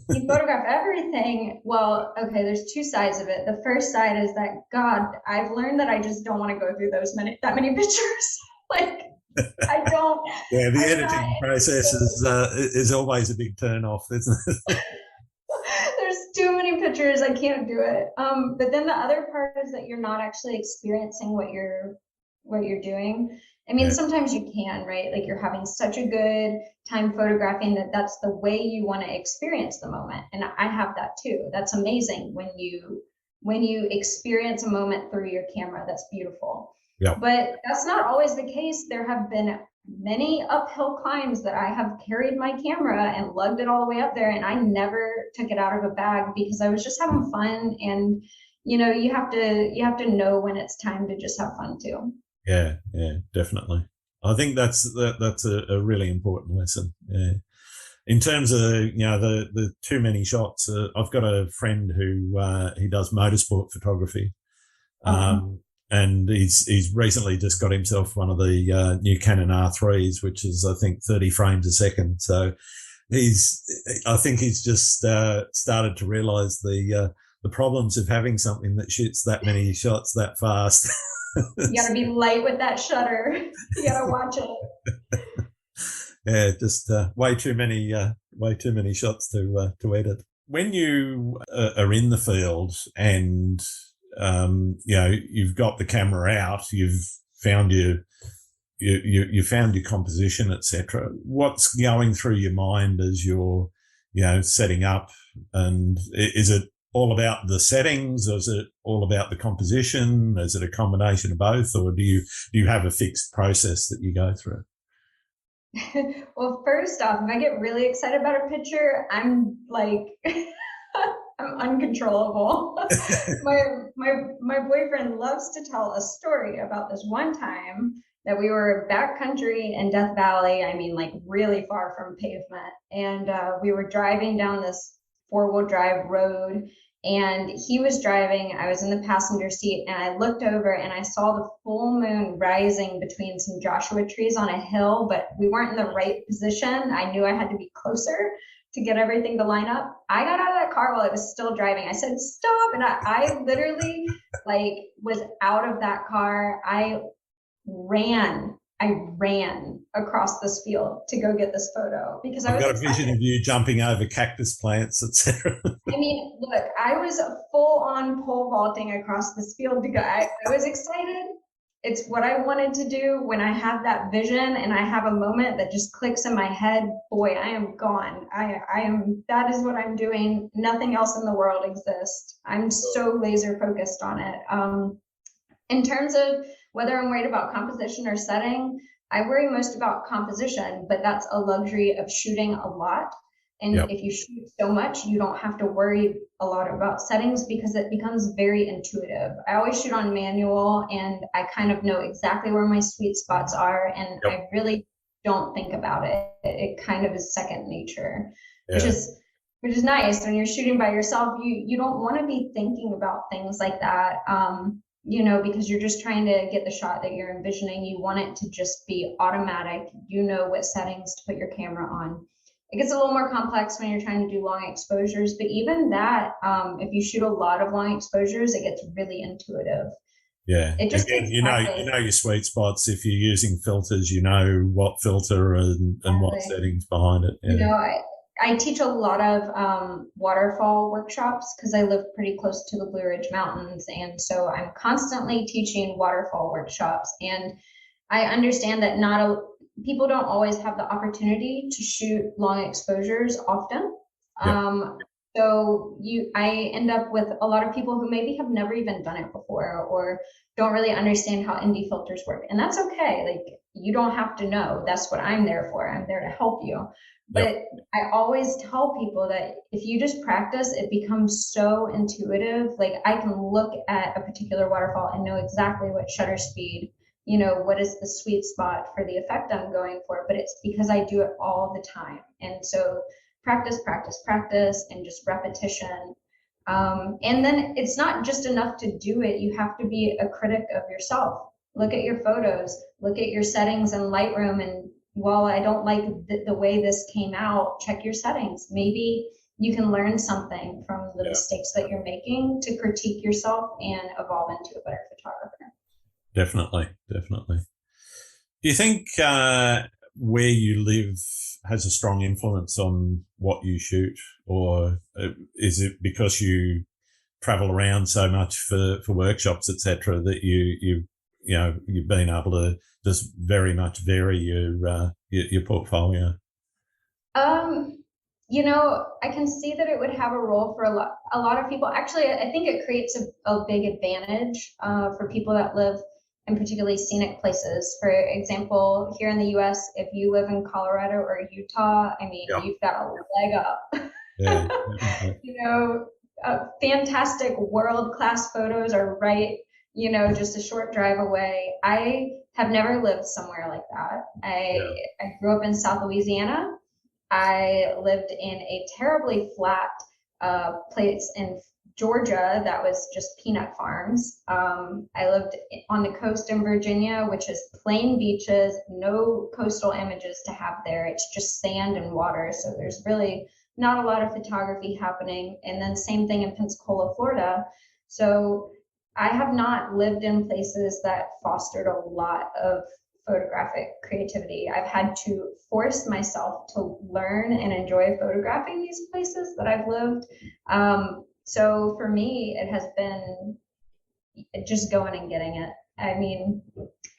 You photograph everything. Well, okay, there's two sides of it. The first side is that, God, I've learned that I just don't want to go through that many pictures. Like, I don't. Yeah, the editing process is always a big turn off, isn't it? There's too many pictures. I can't do it. But then the other part is that you're not actually experiencing what you're doing. I mean, sometimes you can, right? Like, you're having such a good time photographing that's the way you want to experience the moment. And I have that too. That's amazing when you experience a moment through your camera. That's beautiful. Yeah. But that's not always the case. There have been many uphill climbs that I have carried my camera and lugged it all the way up there, and I never took it out of a bag because I was just having fun. And, you know, you have to know when it's time to just have fun too. Yeah, definitely. I think that's a really important lesson. Yeah. In terms of, you know, the too many shots, I've got a friend who he does motorsport photography, and he's recently just got himself one of the new Canon R3s, which is, I think, 30 frames a second. So I think he's just started to realise the problems of having something that shoots that many shots that fast. You got to be light with that shutter. You got to watch it. Yeah, just way too many shots to edit. When you are in the field and you know, you've got the camera out, you've found you found your composition, etc. What's going through your mind as you're, you know, setting up? And is it all about the settings, or is it all about the composition? Is it a combination of both, or do you have a fixed process that you go through? Well, first off, if I get really excited about a picture, I'm like, I'm uncontrollable. my boyfriend loves to tell a story about this one time that we were backcountry in Death Valley. I mean, like, really far from pavement, and we were driving down this 4-wheel drive road, and he was driving, I was in the passenger seat, and I looked over and I saw the full moon rising between some Joshua trees on a hill, but we weren't in the right position. I knew I had to be closer to get everything to line up. I got out of that car while it was still driving. I said, stop. And I literally was out of that car. I ran across this field to go get this photo because I was got a vision of you jumping over cactus plants, etc. I mean, look, I was full on pole vaulting across this field to go. I was excited. It's what I wanted to do. When I have that vision and I have a moment that just clicks in my head, boy, I am gone. That is what I'm doing. Nothing else in the world exists. I'm so laser focused on it. In terms of whether I'm worried about composition or setting, I worry most about composition, but that's a luxury of shooting a lot. And if you shoot so much, you don't have to worry a lot about settings because it becomes very intuitive. I always shoot on manual, and I kind of know exactly where my sweet spots are, and I really don't think about it. It kind of is second nature, which is nice. When you're shooting by yourself, you don't want to be thinking about things like that. You know, because you're just trying to get the shot that you're envisioning. You want it to just be automatic. You know what settings to put your camera on. It gets a little more complex when you're trying to do long exposures, but even that, if you shoot a lot of long exposures, it gets really intuitive. Yeah, it just again, you know your sweet spots. If you're using filters, you know what filter and what settings behind it. Yeah. You know, I teach a lot of waterfall workshops because I live pretty close to the Blue Ridge Mountains. And so I'm constantly teaching waterfall workshops. And I understand that people don't always have the opportunity to shoot long exposures often. Yeah. So I end up with a lot of people who maybe have never even done it before or don't really understand how ND filters work. And that's okay. Like, you don't have to know. That's what I'm there for. I'm there to help you. But Yep. I always tell people that if you just practice, it becomes so intuitive. Like, I can look at a particular waterfall and know exactly what shutter speed, what is the sweet spot for the effect I'm going for, but it's because I do it all the time. And so practice, practice, practice, and just repetition. And then it's not just enough to do it. You have to be a critic of yourself. Look at your photos, look at your settings in Lightroom. And while I don't like the way this came out, check your settings. Maybe you can learn something from the mistakes that you're making to critique yourself and evolve into a better photographer. Definitely. Do you think where you live has a strong influence on what you shoot, or is it because you travel around so much for workshops, etc., that you've been able to just very much vary your portfolio? I can see that it would have a role for a lot of people. Actually, I think it creates a big advantage for people that live in particularly scenic places. For example, here in the US, if you live in Colorado or Utah, you've got a leg up. Yeah. Fantastic world-class photos are right, just a short drive away. I have never lived somewhere like that. I grew up in South Louisiana. I lived in a terribly flat place in Georgia that was just peanut farms. I lived on the coast in Virginia, which is plain beaches, no coastal images to have there. It's just sand and water. So there's really not a lot of photography happening. And then same thing in Pensacola, Florida. So I have not lived in places that fostered a lot of photographic creativity. I've had to force myself to learn and enjoy photographing these places that I've lived. So for me, it has been just going and getting it.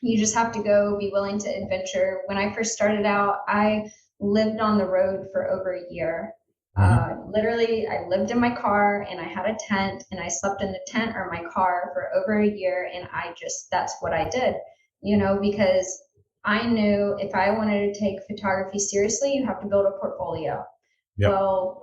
You just have to go, be willing to adventure. When I first started out, I lived on the road for over a year. Literally, I lived in my car and I had a tent and I slept in the tent or my car for over a year. And that's what I did, because I knew if I wanted to take photography seriously, you have to build a portfolio. Yep. Well,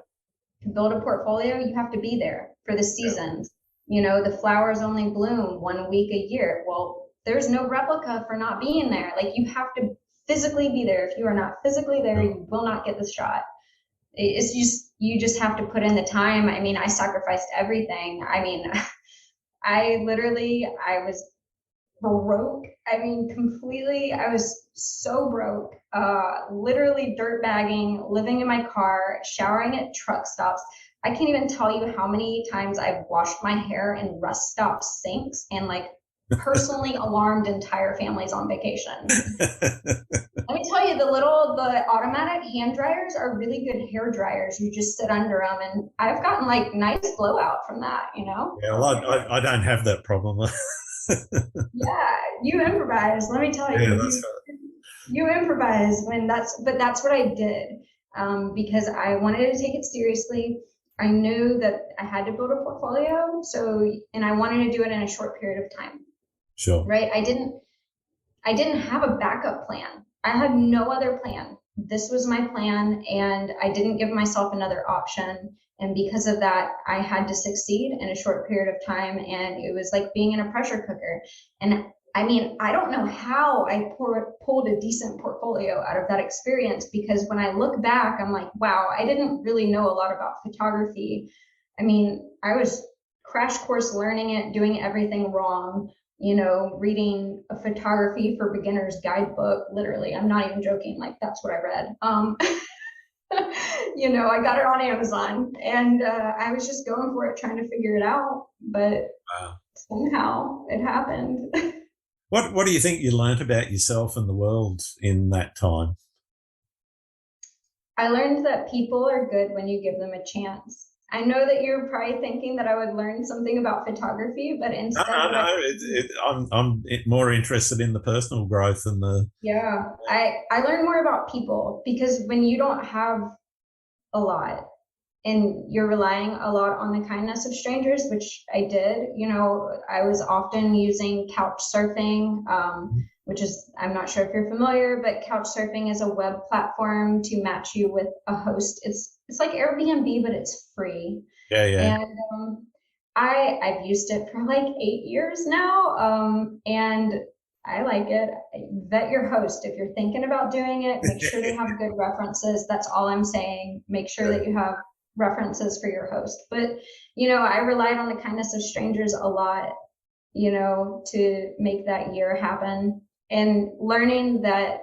to build a portfolio, you have to be there for the seasons. The flowers only bloom 1 week a year. Well, there's no replica for not being there. Like, you have to physically be there. If you are not physically there, you will not get the shot. It's just, you just have to put in the time. I sacrificed everything. I was broke. Completely. I was so broke, literally dirt bagging, living in my car, showering at truck stops. I can't even tell you how many times I've washed my hair in rust stop sinks and personally alarmed entire families on vacation. Let me tell you, the automatic hand dryers are really good hair dryers. You just sit under them, and I've gotten nice blowout from that, Yeah, well, I don't have that problem. Yeah, you improvise. Let me tell you, you improvise but that's what I did, because I wanted to take it seriously. I knew that I had to build a portfolio, and I wanted to do it in a short period of time. Sure. Right. I didn't have a backup plan. I had no other plan. This was my plan, and I didn't give myself another option. And because of that, I had to succeed in a short period of time. And it was like being in a pressure cooker. And I don't know how I pulled a decent portfolio out of that experience, because when I look back, I'm like, wow, I didn't really know a lot about photography. I was crash course learning it, doing everything wrong, reading a photography for beginners guidebook. Literally, I'm not even joking. That's what I read. I got it on Amazon, and I was just going for it, trying to figure it out. But somehow it happened. What do you think you learned about yourself and the world in that time? I learned that people are good when you give them a chance. I know that you're probably thinking that I would learn something about photography, but instead, I'm more interested in the personal growth and the. Yeah, I learn more about people, because when you don't have a lot and you're relying a lot on the kindness of strangers, which I did, I was often using couch surfing, which is, I'm not sure if you're familiar, but couch surfing is a web platform to match you with a host. It's like Airbnb, but it's free. Yeah. And I've used it for like 8 years now, and I like it. Vet your host. If you're thinking about doing it, make sure they have good references. That's all I'm saying. Make sure that you have references for your host. But, I relied on the kindness of strangers a lot, to make that year happen, and learning that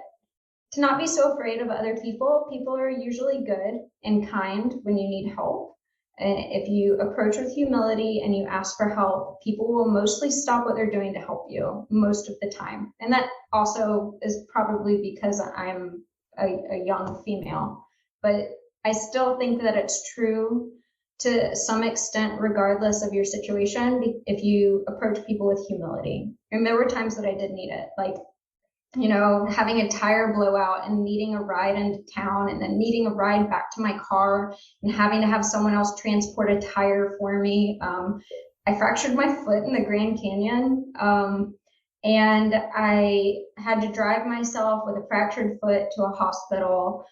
to not be so afraid of other people. People are usually good and kind when you need help. And if you approach with humility and you ask for help, people will mostly stop what they're doing to help you most of the time. And that also is probably because I'm a young female, but I still think that it's true to some extent, regardless of your situation, if you approach people with humility. And there were times that I did need it, like, having a tire blowout and needing a ride into town, and then needing a ride back to my car and having to have someone else transport a tire for me. I fractured my foot in the Grand Canyon, and I had to drive myself with a fractured foot to a hospital.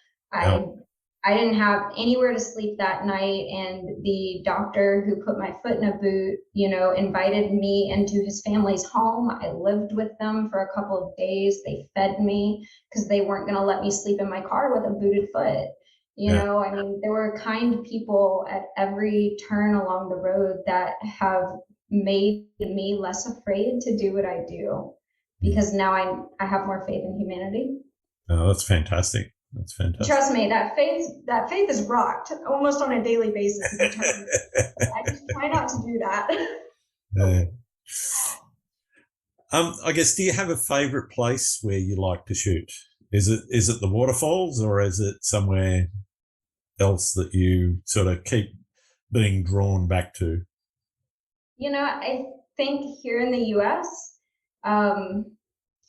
I didn't have anywhere to sleep that night, and the doctor who put my foot in a boot, invited me into his family's home. I lived with them for a couple of days. They fed me because they weren't going to let me sleep in my car with a booted foot. There were kind people at every turn along the road that have made me less afraid to do what I do, because now I have more faith in humanity. Oh, that's fantastic. That's fantastic. Trust me, that faith is rocked almost on a daily basis. I just try not to do that. I guess, do you have a favorite place where you like to shoot? Is it the waterfalls, or is it somewhere else that you sort of keep being drawn back to? I think here in the US,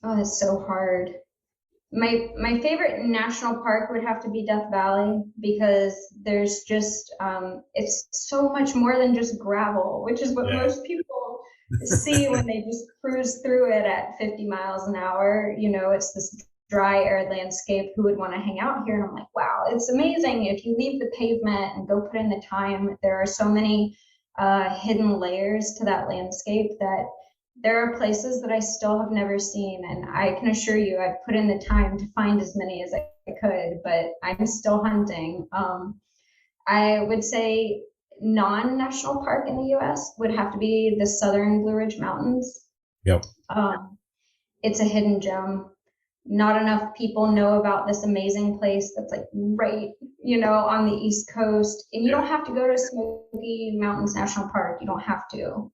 it's so hard. My favorite national park would have to be Death Valley, because there's just it's so much more than just gravel, which is what most people see when they just cruise through it at 50 miles an hour. It's this dry, arid landscape. Who would want to hang out here? And I'm like, wow, it's amazing. If you leave the pavement and go put in the time, there are so many hidden layers to that landscape that there are places that I still have never seen, and I can assure you I've put in the time to find as many as I could, but I'm still hunting. I would say non-national park in the US would have to be the Southern Blue Ridge Mountains. Yep. It's a hidden gem. Not enough people know about this amazing place that's like right, on the East Coast. And you don't have to go to Smoky Mountains National Park. You don't have to.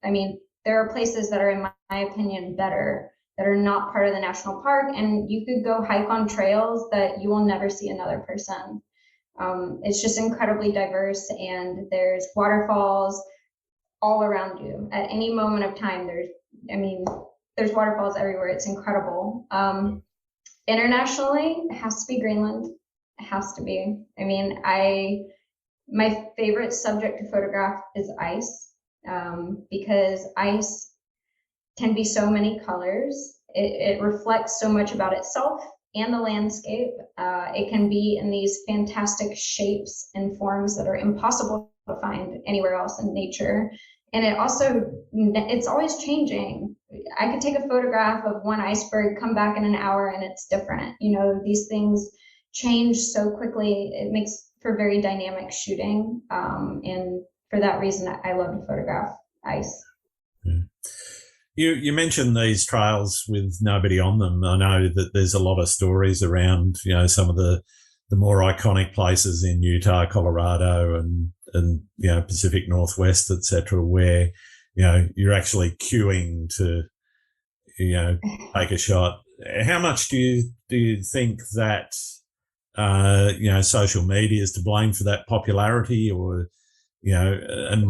There are places that are, in my opinion, better, that are not part of the national park, and you could go hike on trails that you will never see another person. It's just incredibly diverse, and there's waterfalls all around you at any moment of time. There's waterfalls everywhere. It's incredible. Internationally, it has to be Greenland. It has to be. My favorite subject to photograph is ice. Because ice can be so many colors. It reflects so much about itself and the landscape. It can be in these fantastic shapes and forms that are impossible to find anywhere else in nature. And it's always changing. I could take a photograph of one iceberg, come back in an hour, and it's different. These things change so quickly. It makes for very dynamic shooting. And for that reason, I love to photograph ice. You mentioned these trails with nobody on them. I know that there's a lot of stories around, some of the more iconic places in Utah, Colorado, and Pacific Northwest, etc., where you're actually queuing to take a shot. How much do you think that social media is to blame for that popularity, or and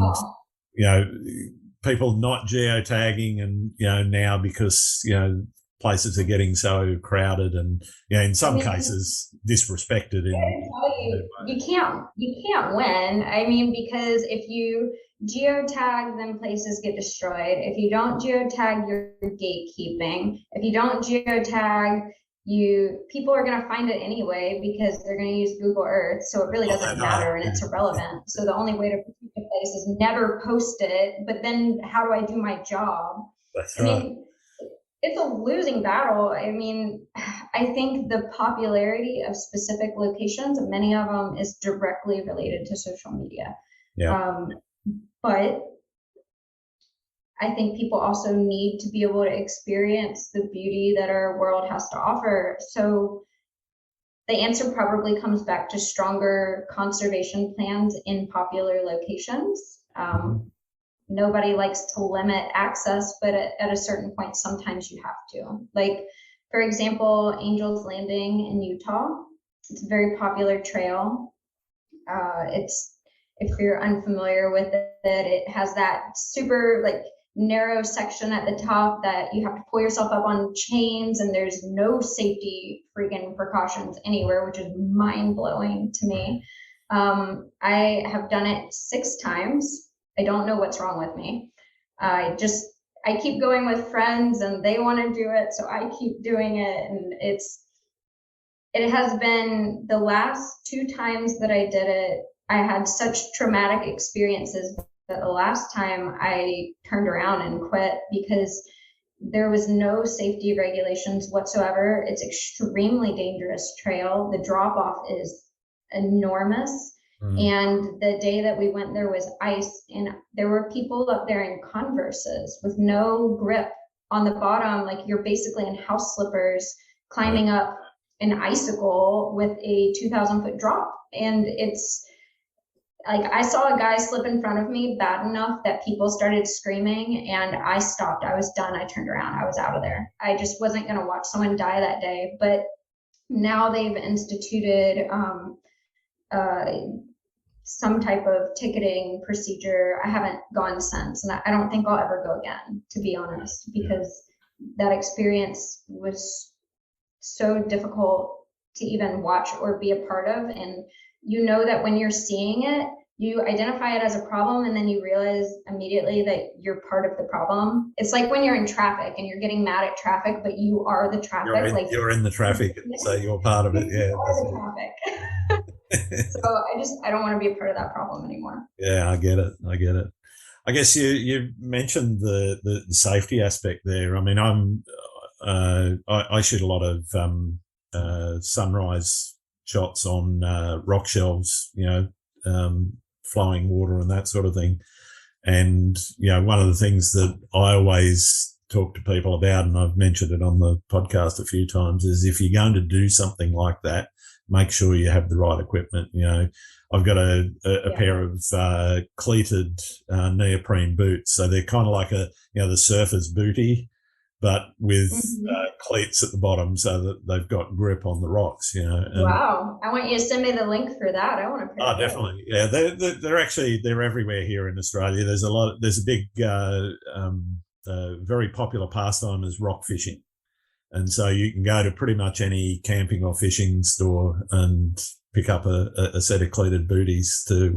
people not geotagging, and now because places are getting so crowded and in some cases disrespected. You can't win. I mean, because if you geotag, then places get destroyed. If you don't geotag, you're gatekeeping. If you don't geotag, people are going to find it anyway because they're going to use Google Earth, so it really doesn't matter and it's irrelevant. So the only way to protect a place is never post it. But then how do I do my job? That's right. I mean, it's a losing battle. I mean, I think the popularity of specific locations, many of them, is directly related to social media. Yeah. But I think people also need to be able to experience the beauty that our world has to offer. So the answer probably comes back to stronger conservation plans in popular locations. Nobody likes to limit access, but at a certain point, sometimes you have to. Like, for example, Angel's Landing in Utah. It's a very popular trail. If you're unfamiliar with it, it has that super narrow section at the top that you have to pull yourself up on chains, and there's no safety freaking precautions anywhere, which is mind-blowing to me. I have done it 6 times. I don't know what's wrong with me. I keep going with friends and they want to do it, so I keep doing it. And it has been the last 2 times that I did it, I had such traumatic experiences that the last time I turned around and quit because there was no safety regulations whatsoever. It's extremely dangerous trail. The drop off is enormous. And the day that we went, there was ice, and there were people up there in Converses with no grip on the bottom. Like, you're basically in house slippers climbing up an icicle with a 2,000-foot drop. And it's like, I saw a guy slip in front of me bad enough that people started screaming, and I stopped. I was done. I turned around. I was out of there. I just wasn't going to watch someone die that day. But now they've instituted some type of ticketing procedure. I haven't gone since, and I don't think I'll ever go again, to be honest, because that experience was so difficult to even watch or be a part of. And that when you're seeing it, you identify it as a problem, and then you realize immediately that you're part of the problem. It's like when you're in traffic and you're getting mad at traffic, but you are the traffic. You're in the traffic, so you're part of it. Yeah, you are the traffic. So I don't want to be a part of that problem anymore. Yeah, I get it. I guess you mentioned the safety aspect there. I mean, I shoot a lot of sunrise shots on rock shelves, flowing water and that sort of thing. And one of the things that I always talk to people about, and I've mentioned it on the podcast a few times, is if you're going to do something like that, make sure you have the right equipment. I've got a pair of cleated neoprene boots, so they're kind of like the surfer's booty, but with cleats at the bottom, so that they've got grip on the rocks. Wow! I want you to send me the link for that. I want to. Oh, definitely. Yeah, they're everywhere here in Australia. There's a big, very popular pastime is rock fishing. And so you can go to pretty much any camping or fishing store and pick up a set of cleated booties to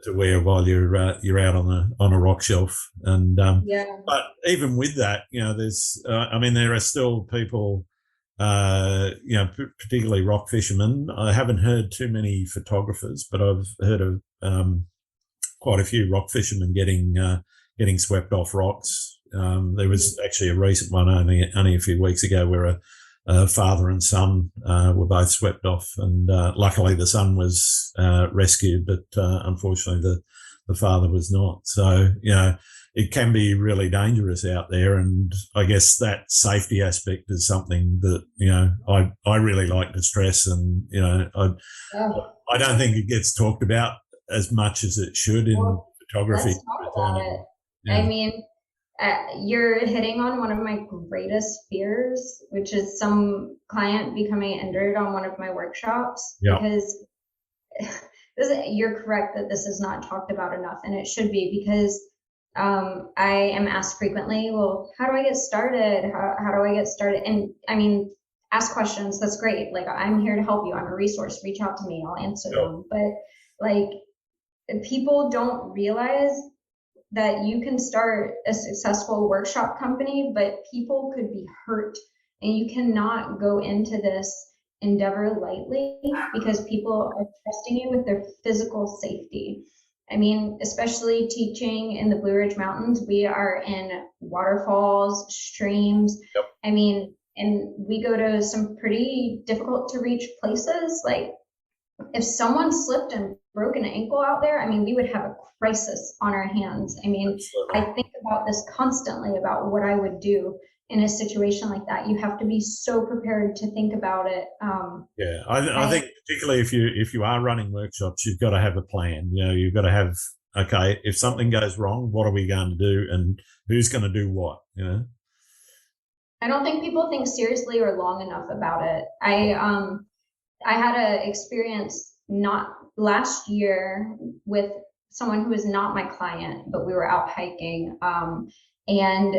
wear while you're out on a rock shelf. And but even with that, there are still people, particularly rock fishermen. I haven't heard too many photographers, but I've heard of quite a few rock fishermen getting swept off rocks. There was actually a recent one only a few weeks ago where a father and son were both swept off, and luckily the son was rescued, but unfortunately the father was not. So it can be really dangerous out there, and I guess that safety aspect is something that I really like to stress, and I don't think it gets talked about as much as it should in photography. Let's talk about it. Yeah. I mean, you're hitting on one of my greatest fears, which is some client becoming injured on one of my workshops. Because you're correct that this is not talked about enough, and it should be, because I am asked frequently, well, how do I get started? How do I get started? And I mean, ask questions. That's great. Like, I'm here to help you. I'm a resource. Reach out to me. I'll answer them. But like, people don't realize that you can start a successful workshop company, but people could be hurt, and you cannot go into this endeavor lightly, because people are trusting you with their physical safety. I mean, especially teaching in the Blue Ridge Mountains, we are in waterfalls, streams. Yep. I mean, and we go to some pretty difficult to reach places. Like, if someone slipped and broke an ankle out there, I mean, we would have a crisis on our hands. I mean, Absolutely. I think about this constantly, about what I would do in a situation like that. You have to be so prepared to think about it. Yeah, I think particularly if you are running workshops, you've got to have a plan. You know, you've got to have, okay, if something goes wrong, what are we going to do, and who's going to do what? You know, I don't think people think seriously or long enough about it. I had an experience not last year with someone who was not my client, but we were out hiking, and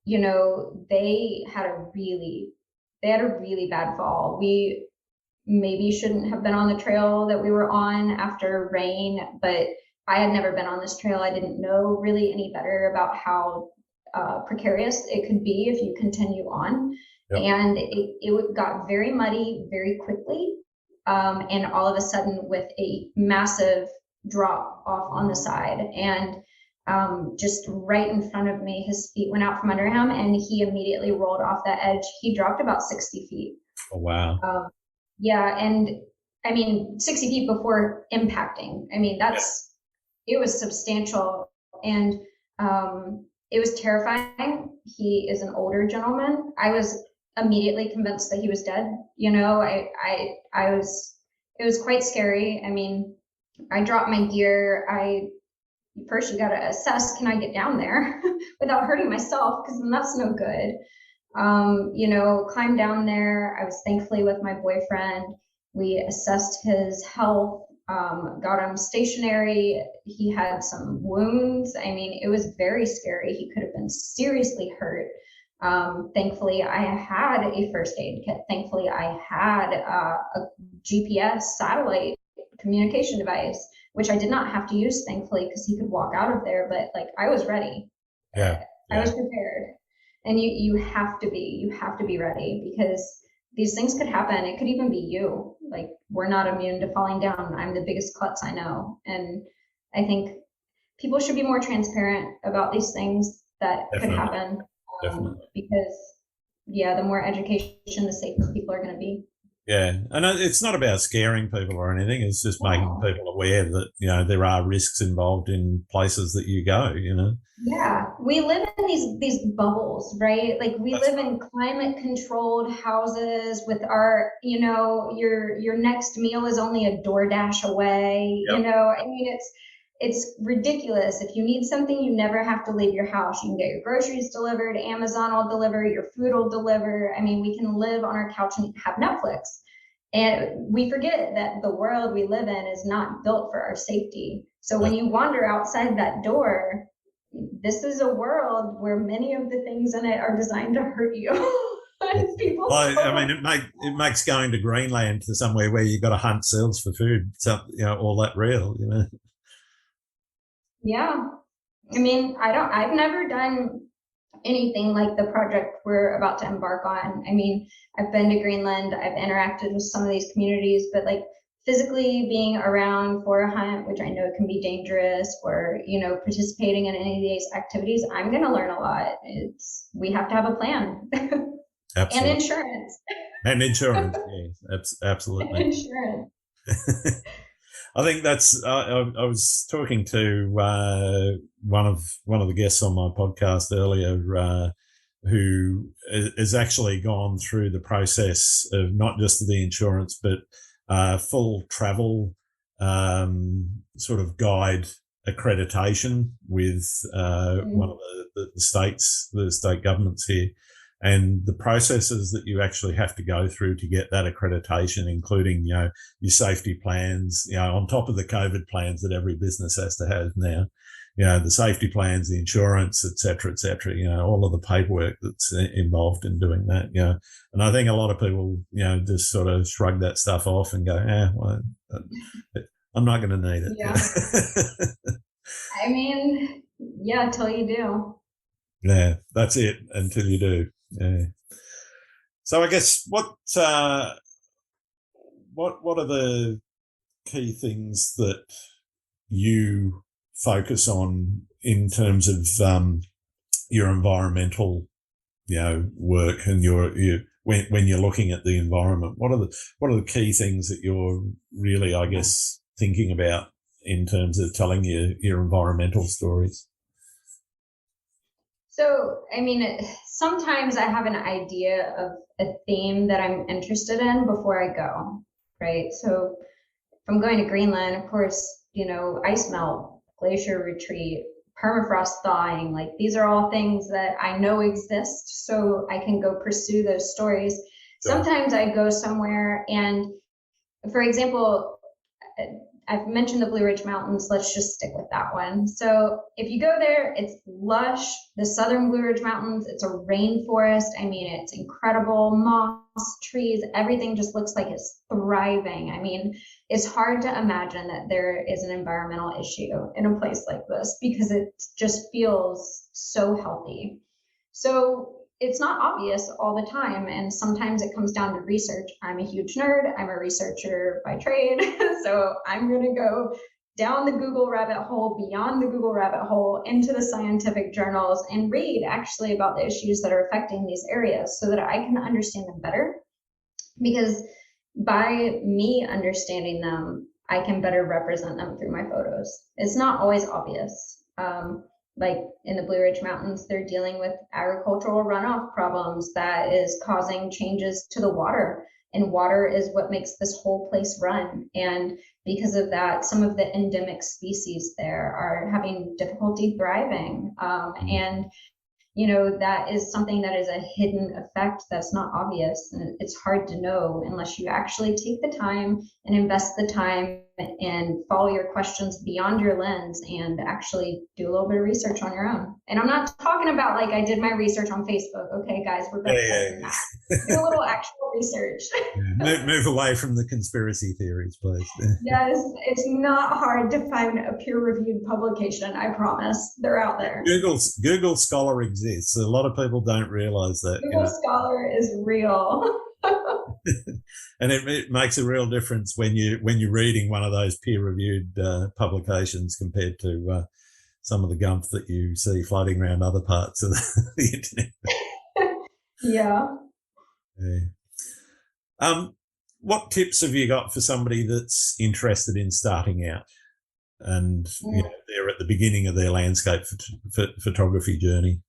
you know, they had a really bad fall. We maybe shouldn't have been on the trail that we were on after rain, but I had never been on this trail. I didn't know really any better about how precarious it could be if you continue on. Yep. And it got very muddy very quickly. And all of a sudden, with a massive drop off on the side, and just right in front of me, his feet went out from under him, and he immediately rolled off that edge. He dropped about 60 feet. Oh, wow. Yeah, and I mean, 60 feet before impacting. I mean, it was substantial, and it was terrifying. He is an older gentleman. I was immediately convinced that he was dead. You know, it was quite scary. I mean, I dropped my gear. First, you got to assess, can I get down there without hurting myself? Because then that's no good. You know, climbed down there. I was thankfully with my boyfriend. We assessed his health, got him stationary. He had some wounds. I mean, it was very scary. He could have been seriously hurt. Thankfully, I had a first aid kit. Thankfully, I had a GPS satellite communication device, which I did not have to use, thankfully, because he could walk out of there. But like, I was ready. Yeah. I was prepared. And you have to be ready, because these things could happen. It could even be you. Like, we're not immune to falling down. I'm the biggest klutz I know. And I think people should be more transparent about these things that could happen. Because, yeah, the more education, the safer people are going to be. Yeah, and it's not about scaring people or anything. It's just making people aware that, you know, there are risks involved in places that you go, you know. Yeah, we live in these bubbles, right? Like, we live in climate controlled houses with our, you know, your next meal is only a DoorDash away. Yep. You know, I mean, it's ridiculous. If you need something, you never have to leave your house. You can get your groceries delivered. Amazon will deliver. Your food will deliver. I mean, we can live on our couch and have Netflix. And we forget that the world we live in is not built for our safety. So when you wander outside that door, this is a world where many of the things in it are designed to hurt you. Well, I mean, it makes going to Greenland to somewhere where you've got to hunt seals for food, so, you know, all that real, you know. Yeah. I mean, I've never done anything like the project we're about to embark on. I mean, I've been to Greenland, I've interacted with some of these communities, but like, physically being around for a hunt, which I know can be dangerous, or, you know, participating in any of these activities, I'm going to learn a lot. We have to have a plan. Absolutely. And insurance. And insurance, yes, absolutely. And insurance. I think that's. I was talking to one of the guests on my podcast earlier, who has actually gone through the process of not just the insurance, but full travel sort of guide accreditation with one of the states, the state governments here. and the processes that you actually have to go through to get that accreditation, including, your safety plans, on top of the COVID plans that every business has to have now, the safety plans, the insurance, et cetera, all of the paperwork that's involved in doing that, And I think a lot of people, just sort of shrug that stuff off and go, well, I'm not going to need it. Yeah. I mean, yeah, until you do. Yeah, that's it, until you do. Yeah. So I guess what are the key things that you focus on in terms of your environmental, work and when you're looking at the environment? What are the key things that you're really, I guess, thinking about in terms of telling your environmental stories? So, I mean, sometimes I have an idea of a theme that I'm interested in before I go, right? So if I'm going to Greenland, of course, ice melt, glacier retreat, permafrost thawing, like these are all things that I know exist, so I can go pursue those stories. Sure. Sometimes I go somewhere and, for example, I've mentioned the Blue Ridge Mountains. Let's just stick with that one. So if you go there, it's lush, the southern Blue Ridge Mountains, it's a rainforest. I mean, it's incredible, moss, trees, everything just looks like it's thriving. I mean, it's hard to imagine that there is an environmental issue in a place like this because it just feels so healthy. So it's not obvious all the time, and sometimes it comes down to research. I'm a huge nerd. I'm a researcher by trade, so I'm going to go down the Google rabbit hole, beyond the Google rabbit hole, into the scientific journals and read actually about the issues that are affecting these areas so that I can understand them better. Because by me understanding them, I can better represent them through my photos. It's not always obvious. Like in the Blue Ridge Mountains, they're dealing with agricultural runoff problems that is causing changes to the water. And water is what makes this whole place run. And because of that, some of the endemic species there are having difficulty thriving. And that is something that is a hidden effect that's not obvious. And it's hard to know unless you actually take the time and invest the time and follow your questions beyond your lens and actually do a little bit of research on your own. And I'm not talking about like I did my research on Facebook. Okay, guys, we're better than that. Do a little actual research. Move away from the conspiracy theories, please. Yes, it's not hard to find a peer-reviewed publication. I promise, they're out there. Google Scholar exists. A lot of people don't realize that. Google Scholar is real. And it makes a real difference when you're reading one of those peer-reviewed publications compared to some of the gump that you see floating around other parts of the internet. Yeah. What tips have you got for somebody that's interested in starting out and they're at the beginning of their landscape photography journey?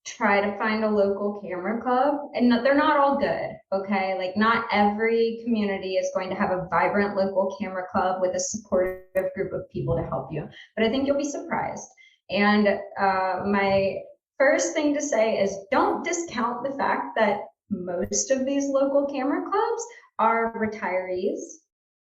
Try to find a local camera club, and they're not all good. Okay, like not every community is going to have a vibrant local camera club with a supportive group of people to help you, but I think you'll be surprised. And my first thing to say is don't discount the fact that most of these local camera clubs are retirees.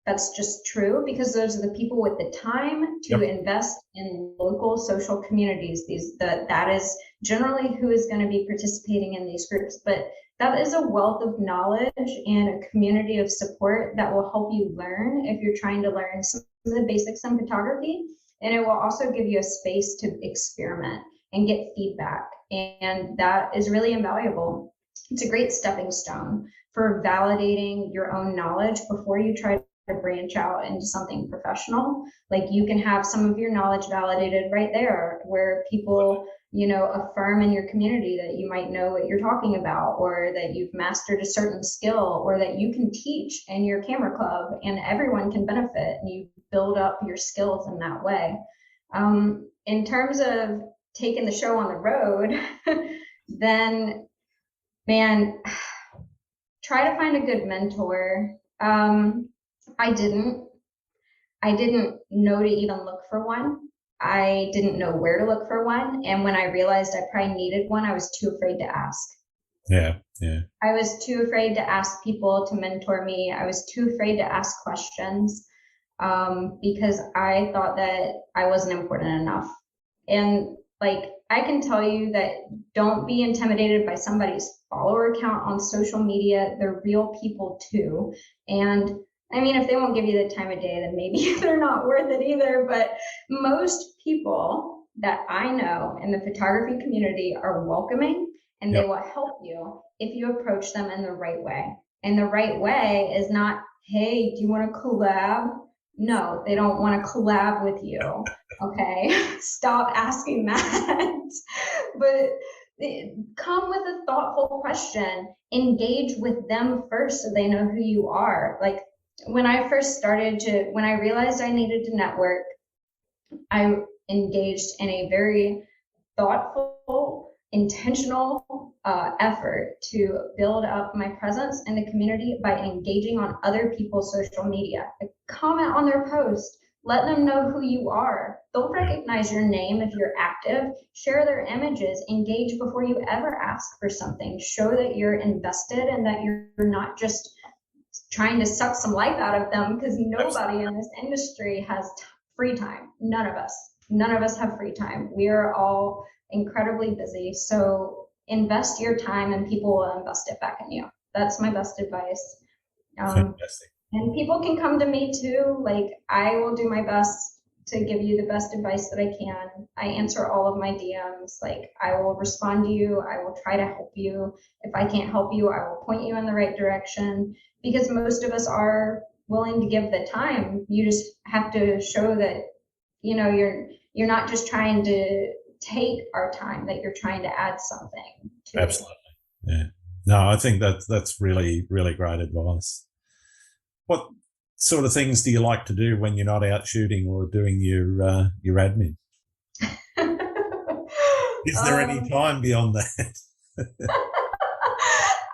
That's just true because those are the people with the time to invest in local social communities. That is generally who is going to be participating in these groups. But that is a wealth of knowledge and a community of support that will help you learn if you're trying to learn some of the basics in photography. And it will also give you a space to experiment and get feedback. And that is really invaluable. It's a great stepping stone for validating your own knowledge before you try to branch out into something professional. Like you can have some of your knowledge validated right there where people, affirm in your community that you might know what you're talking about, or that you've mastered a certain skill, or that you can teach in your camera club and everyone can benefit and you build up your skills in that way. In terms of taking the show on the road, then man, try to find a good mentor. I didn't know to even look for one. I didn't know where to look for one. And when I realized I probably needed one, I was too afraid to ask. Yeah. Yeah. I was too afraid to ask people to mentor me. I was too afraid to ask questions because I thought that I wasn't important enough. And like, I can tell you that don't be intimidated by somebody's follower count on social media. They're real people too. And I mean, if they won't give you the time of day, then maybe they're not worth it either. But most people that I know in the photography community are welcoming, and they Yep. will help you if you approach them in the right way. And the right way is not, hey, do you want to collab? No, they don't want to collab with you. Okay, stop asking that. But come with a thoughtful question, engage with them first so they know who you are. Like when I first when I realized I needed to network, I engaged in a very thoughtful, intentional effort to build up my presence in the community by engaging on other people's social media. Comment on their post, let them know who you are. They'll recognize your name if you're active. Share their images, engage before you ever ask for something. Show that you're invested and that you're not just trying to suck some life out of them, because nobody in this industry has free time. None of us have free time. We are all incredibly busy. So invest your time and people will invest it back in you. That's my best advice. Fantastic. And people can come to me too. Like, I will do my best to give you the best advice that I can. I answer all of my DMs. Like, I will respond to you. I will try to help you. If I can't help you, I will point you in the right direction, because most of us are willing to give the time. You just have to show that, you know, you're not just trying to take our time, that you're trying to add something to it. Absolutely. Yeah. No, I think that's really, really great advice. What sort of things do you like to do when you're not out shooting or doing your admin? Is there any time beyond that?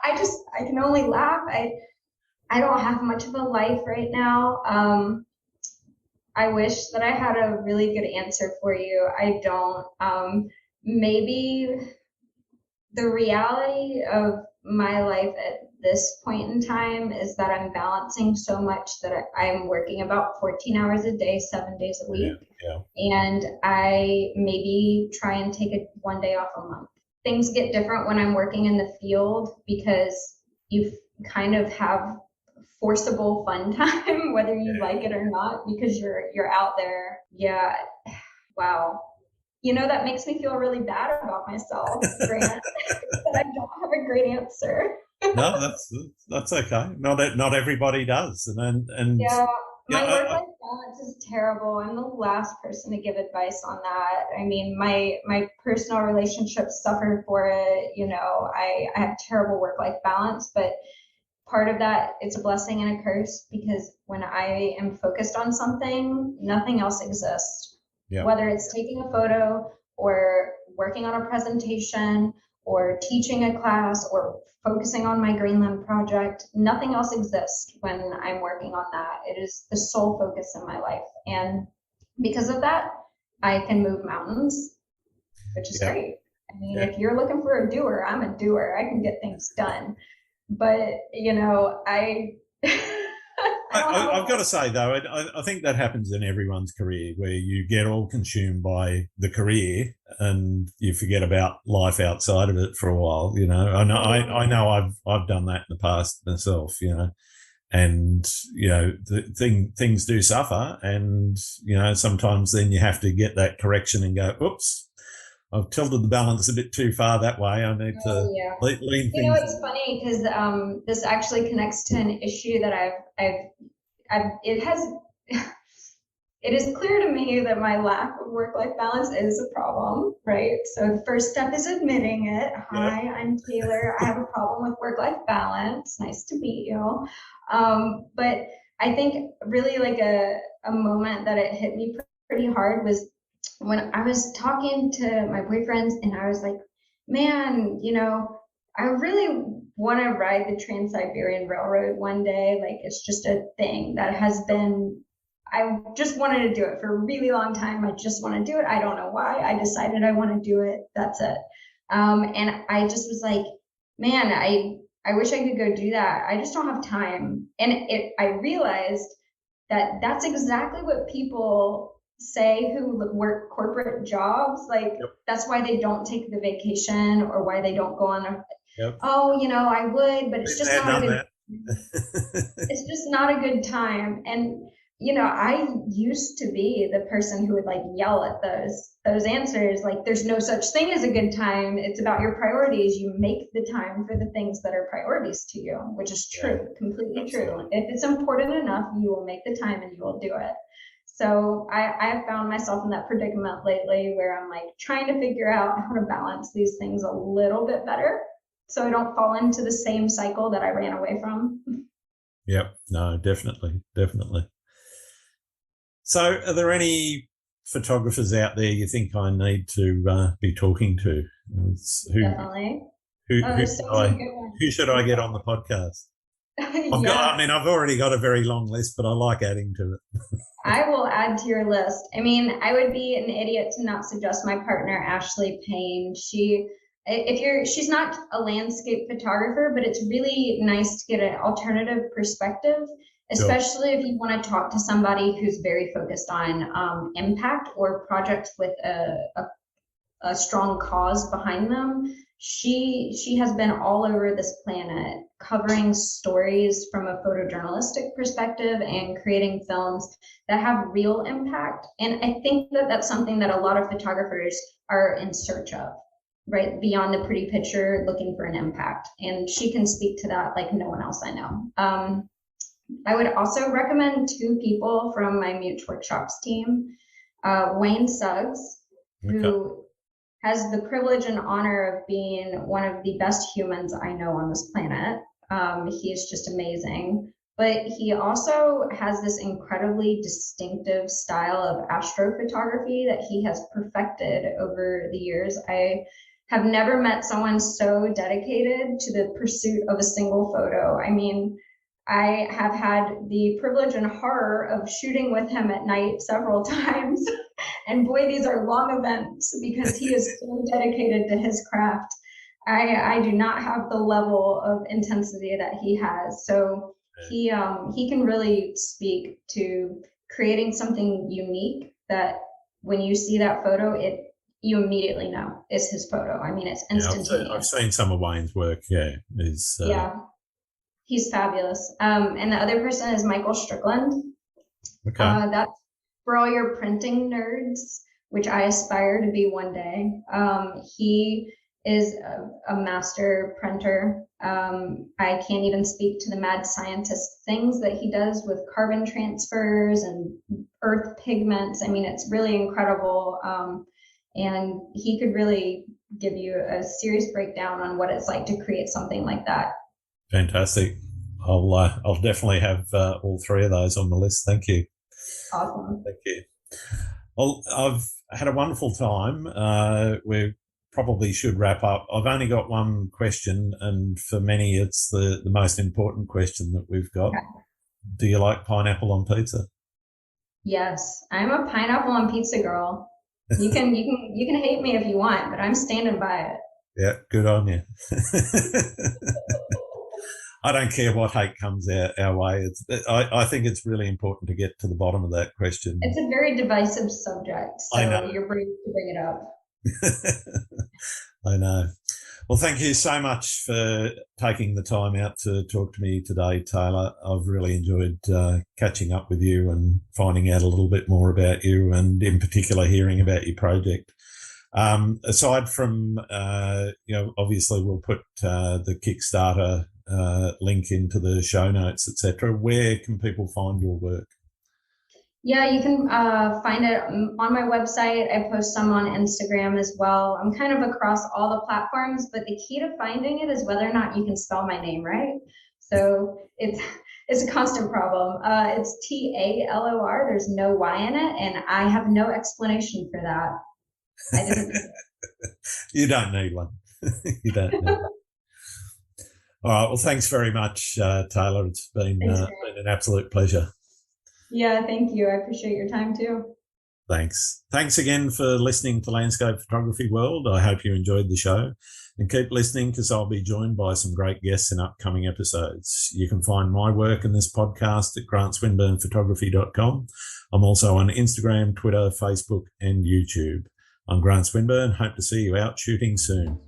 I can only laugh. I don't have much of a life right now. I wish that I had a really good answer for you. I don't. Maybe the reality of my life at this point in time is that I'm balancing so much that I'm working about 14 hours a day, 7 days a week. Yeah. And I maybe try and take one day off a month. Things get different when I'm working in the field, because you kind of have forcible fun time, whether you like it or not, because you're out there. Yeah. Wow. You know, that makes me feel really bad about myself, Grant, that I don't have a great answer. No, that's okay. Not everybody does, and yeah, my work-life balance is terrible. I'm the last person to give advice on that. I mean, my personal relationships suffer for it. You know, I have terrible work-life balance, but part of that, it's a blessing and a curse, because when I am focused on something, nothing else exists. Yeah. Whether it's taking a photo or working on a presentation or teaching a class or focusing on my Greenland project, nothing else exists when I'm working on that. It is the sole focus in my life. And because of that, I can move mountains, which is great. I mean, if you're looking for a doer, I'm a doer. I can get things done. But, you know, I've got to say, though, I think that happens in everyone's career, where you get all consumed by the career and you forget about life outside of it for a while. You know, I know I've done that in the past myself. You know, and you know things do suffer, and you know sometimes then you have to get that correction and go, oops, I've tilted the balance a bit too far that way. I need to lean things. You know, it's funny because this actually connects to an issue that it is clear to me that my lack of work-life balance is a problem, right? So the first step is admitting it. Hi, I'm Taylor. I have a problem with work-life balance. Nice to meet you. But I think really like a moment that it hit me pretty hard was when I was talking to my boyfriends, and I was like, man, you know, I really want to ride the Trans-Siberian Railroad one day. Like, it's just a thing that has been, I just wanted to do it for a really long time. I just want to do it. I don't know why. I decided I want to do it. That's it. And I just was like, man, I wish I could go do that. I just don't have time. And I realized that that's exactly what people say who work corporate jobs. Like, Yep. that's why they don't take the vacation, or why they don't go on a, Yep. oh, I would, but it's just not a good, that. it's just not a good time. And I used to be the person who would like yell at those answers, like there's no such thing as a good time. It's about your priorities. You make the time for the things that are priorities to you, which is true, Yeah, completely absolutely. true. If it's important enough, you will make the time and you will do it. So I have found myself in that predicament lately where I'm like trying to figure out how to balance these things a little bit better so I don't fall into the same cycle that I ran away from. Yep. No, definitely. Definitely. So are there any photographers out there you think I need to be talking to? Definitely. Who, Oh, who, there's should so many I, good ones. who should I get on the podcast? Yeah, I've already got a very long list, but I like adding to it. I will add to your list. I mean, I would be an idiot to not suggest my partner, Ashley Payne. She's not a landscape photographer, but it's really nice to get an alternative perspective, Sure. especially if you want to talk to somebody who's very focused on impact or projects with a strong cause behind them. She has been all over this planet covering stories from a photojournalistic perspective and creating films that have real impact. And I think that that's something that a lot of photographers are in search of, right? Beyond the pretty picture, looking for an impact. And she can speak to that like no one else I know. I would also recommend two people from my Mute Workshops team. Wayne Suggs, Okay. who has the privilege and honor of being one of the best humans I know on this planet. He is just amazing. But he also has this incredibly distinctive style of astrophotography that he has perfected over the years. I have never met someone so dedicated to the pursuit of a single photo. I mean, I have had the privilege and horror of shooting with him at night several times. And boy, these are long events because he is so dedicated to his craft. I do not have the level of intensity that he has. So he can really speak to creating something unique that when you see that photo, you immediately know it's his photo. I mean, it's instantaneous. I've seen some of Wayne's work. Yeah, yeah, he's fabulous. And the other person is Michael Strickland. Okay. That's for all your printing nerds, which I aspire to be one day. He is a master printer. I can't even speak to the mad scientist things that he does with carbon transfers and earth pigments. I mean, it's really incredible. And he could really give you a serious breakdown on what it's like to create something like that. Fantastic. I'll definitely have all three of those on the list. Thank you. Awesome. Thank you. Well, I've had a wonderful time. We probably should wrap up. I've only got one question, and for many, it's the most important question that we've got. Okay. Do you like pineapple on pizza? Yes, I'm a pineapple on pizza girl. You can hate me if you want, but I'm standing by it. Yeah, good on you. I don't care what hate comes our way. I think it's really important to get to the bottom of that question. It's a very divisive subject, so you're brave to bring it up. I know. Well, thank you so much for taking the time out to talk to me today, Talor. I've really enjoyed catching up with you and finding out a little bit more about you, and in particular hearing about your project. Aside from, obviously we'll put the Kickstarter link into the show notes, etc. Where can people find your work? Yeah, you can find it on my website. I post some on Instagram as well. I'm kind of across all the platforms, but the key to finding it is whether or not you can spell my name right. So it's a constant problem. It's Talor. There's no Y in it, and I have no explanation for that. I didn't. You don't need one. You don't need one. All right. Well, thanks very much, Talor. It's been an absolute pleasure. Yeah, thank you. I appreciate your time too. Thanks again for listening to Landscape Photography World. I hope you enjoyed the show, and keep listening because I'll be joined by some great guests in upcoming episodes. You can find my work in this podcast at grantswinburnephotography.com. I'm also on Instagram, Twitter, Facebook, and YouTube. I'm Grant Swinburne. Hope to see you out shooting soon.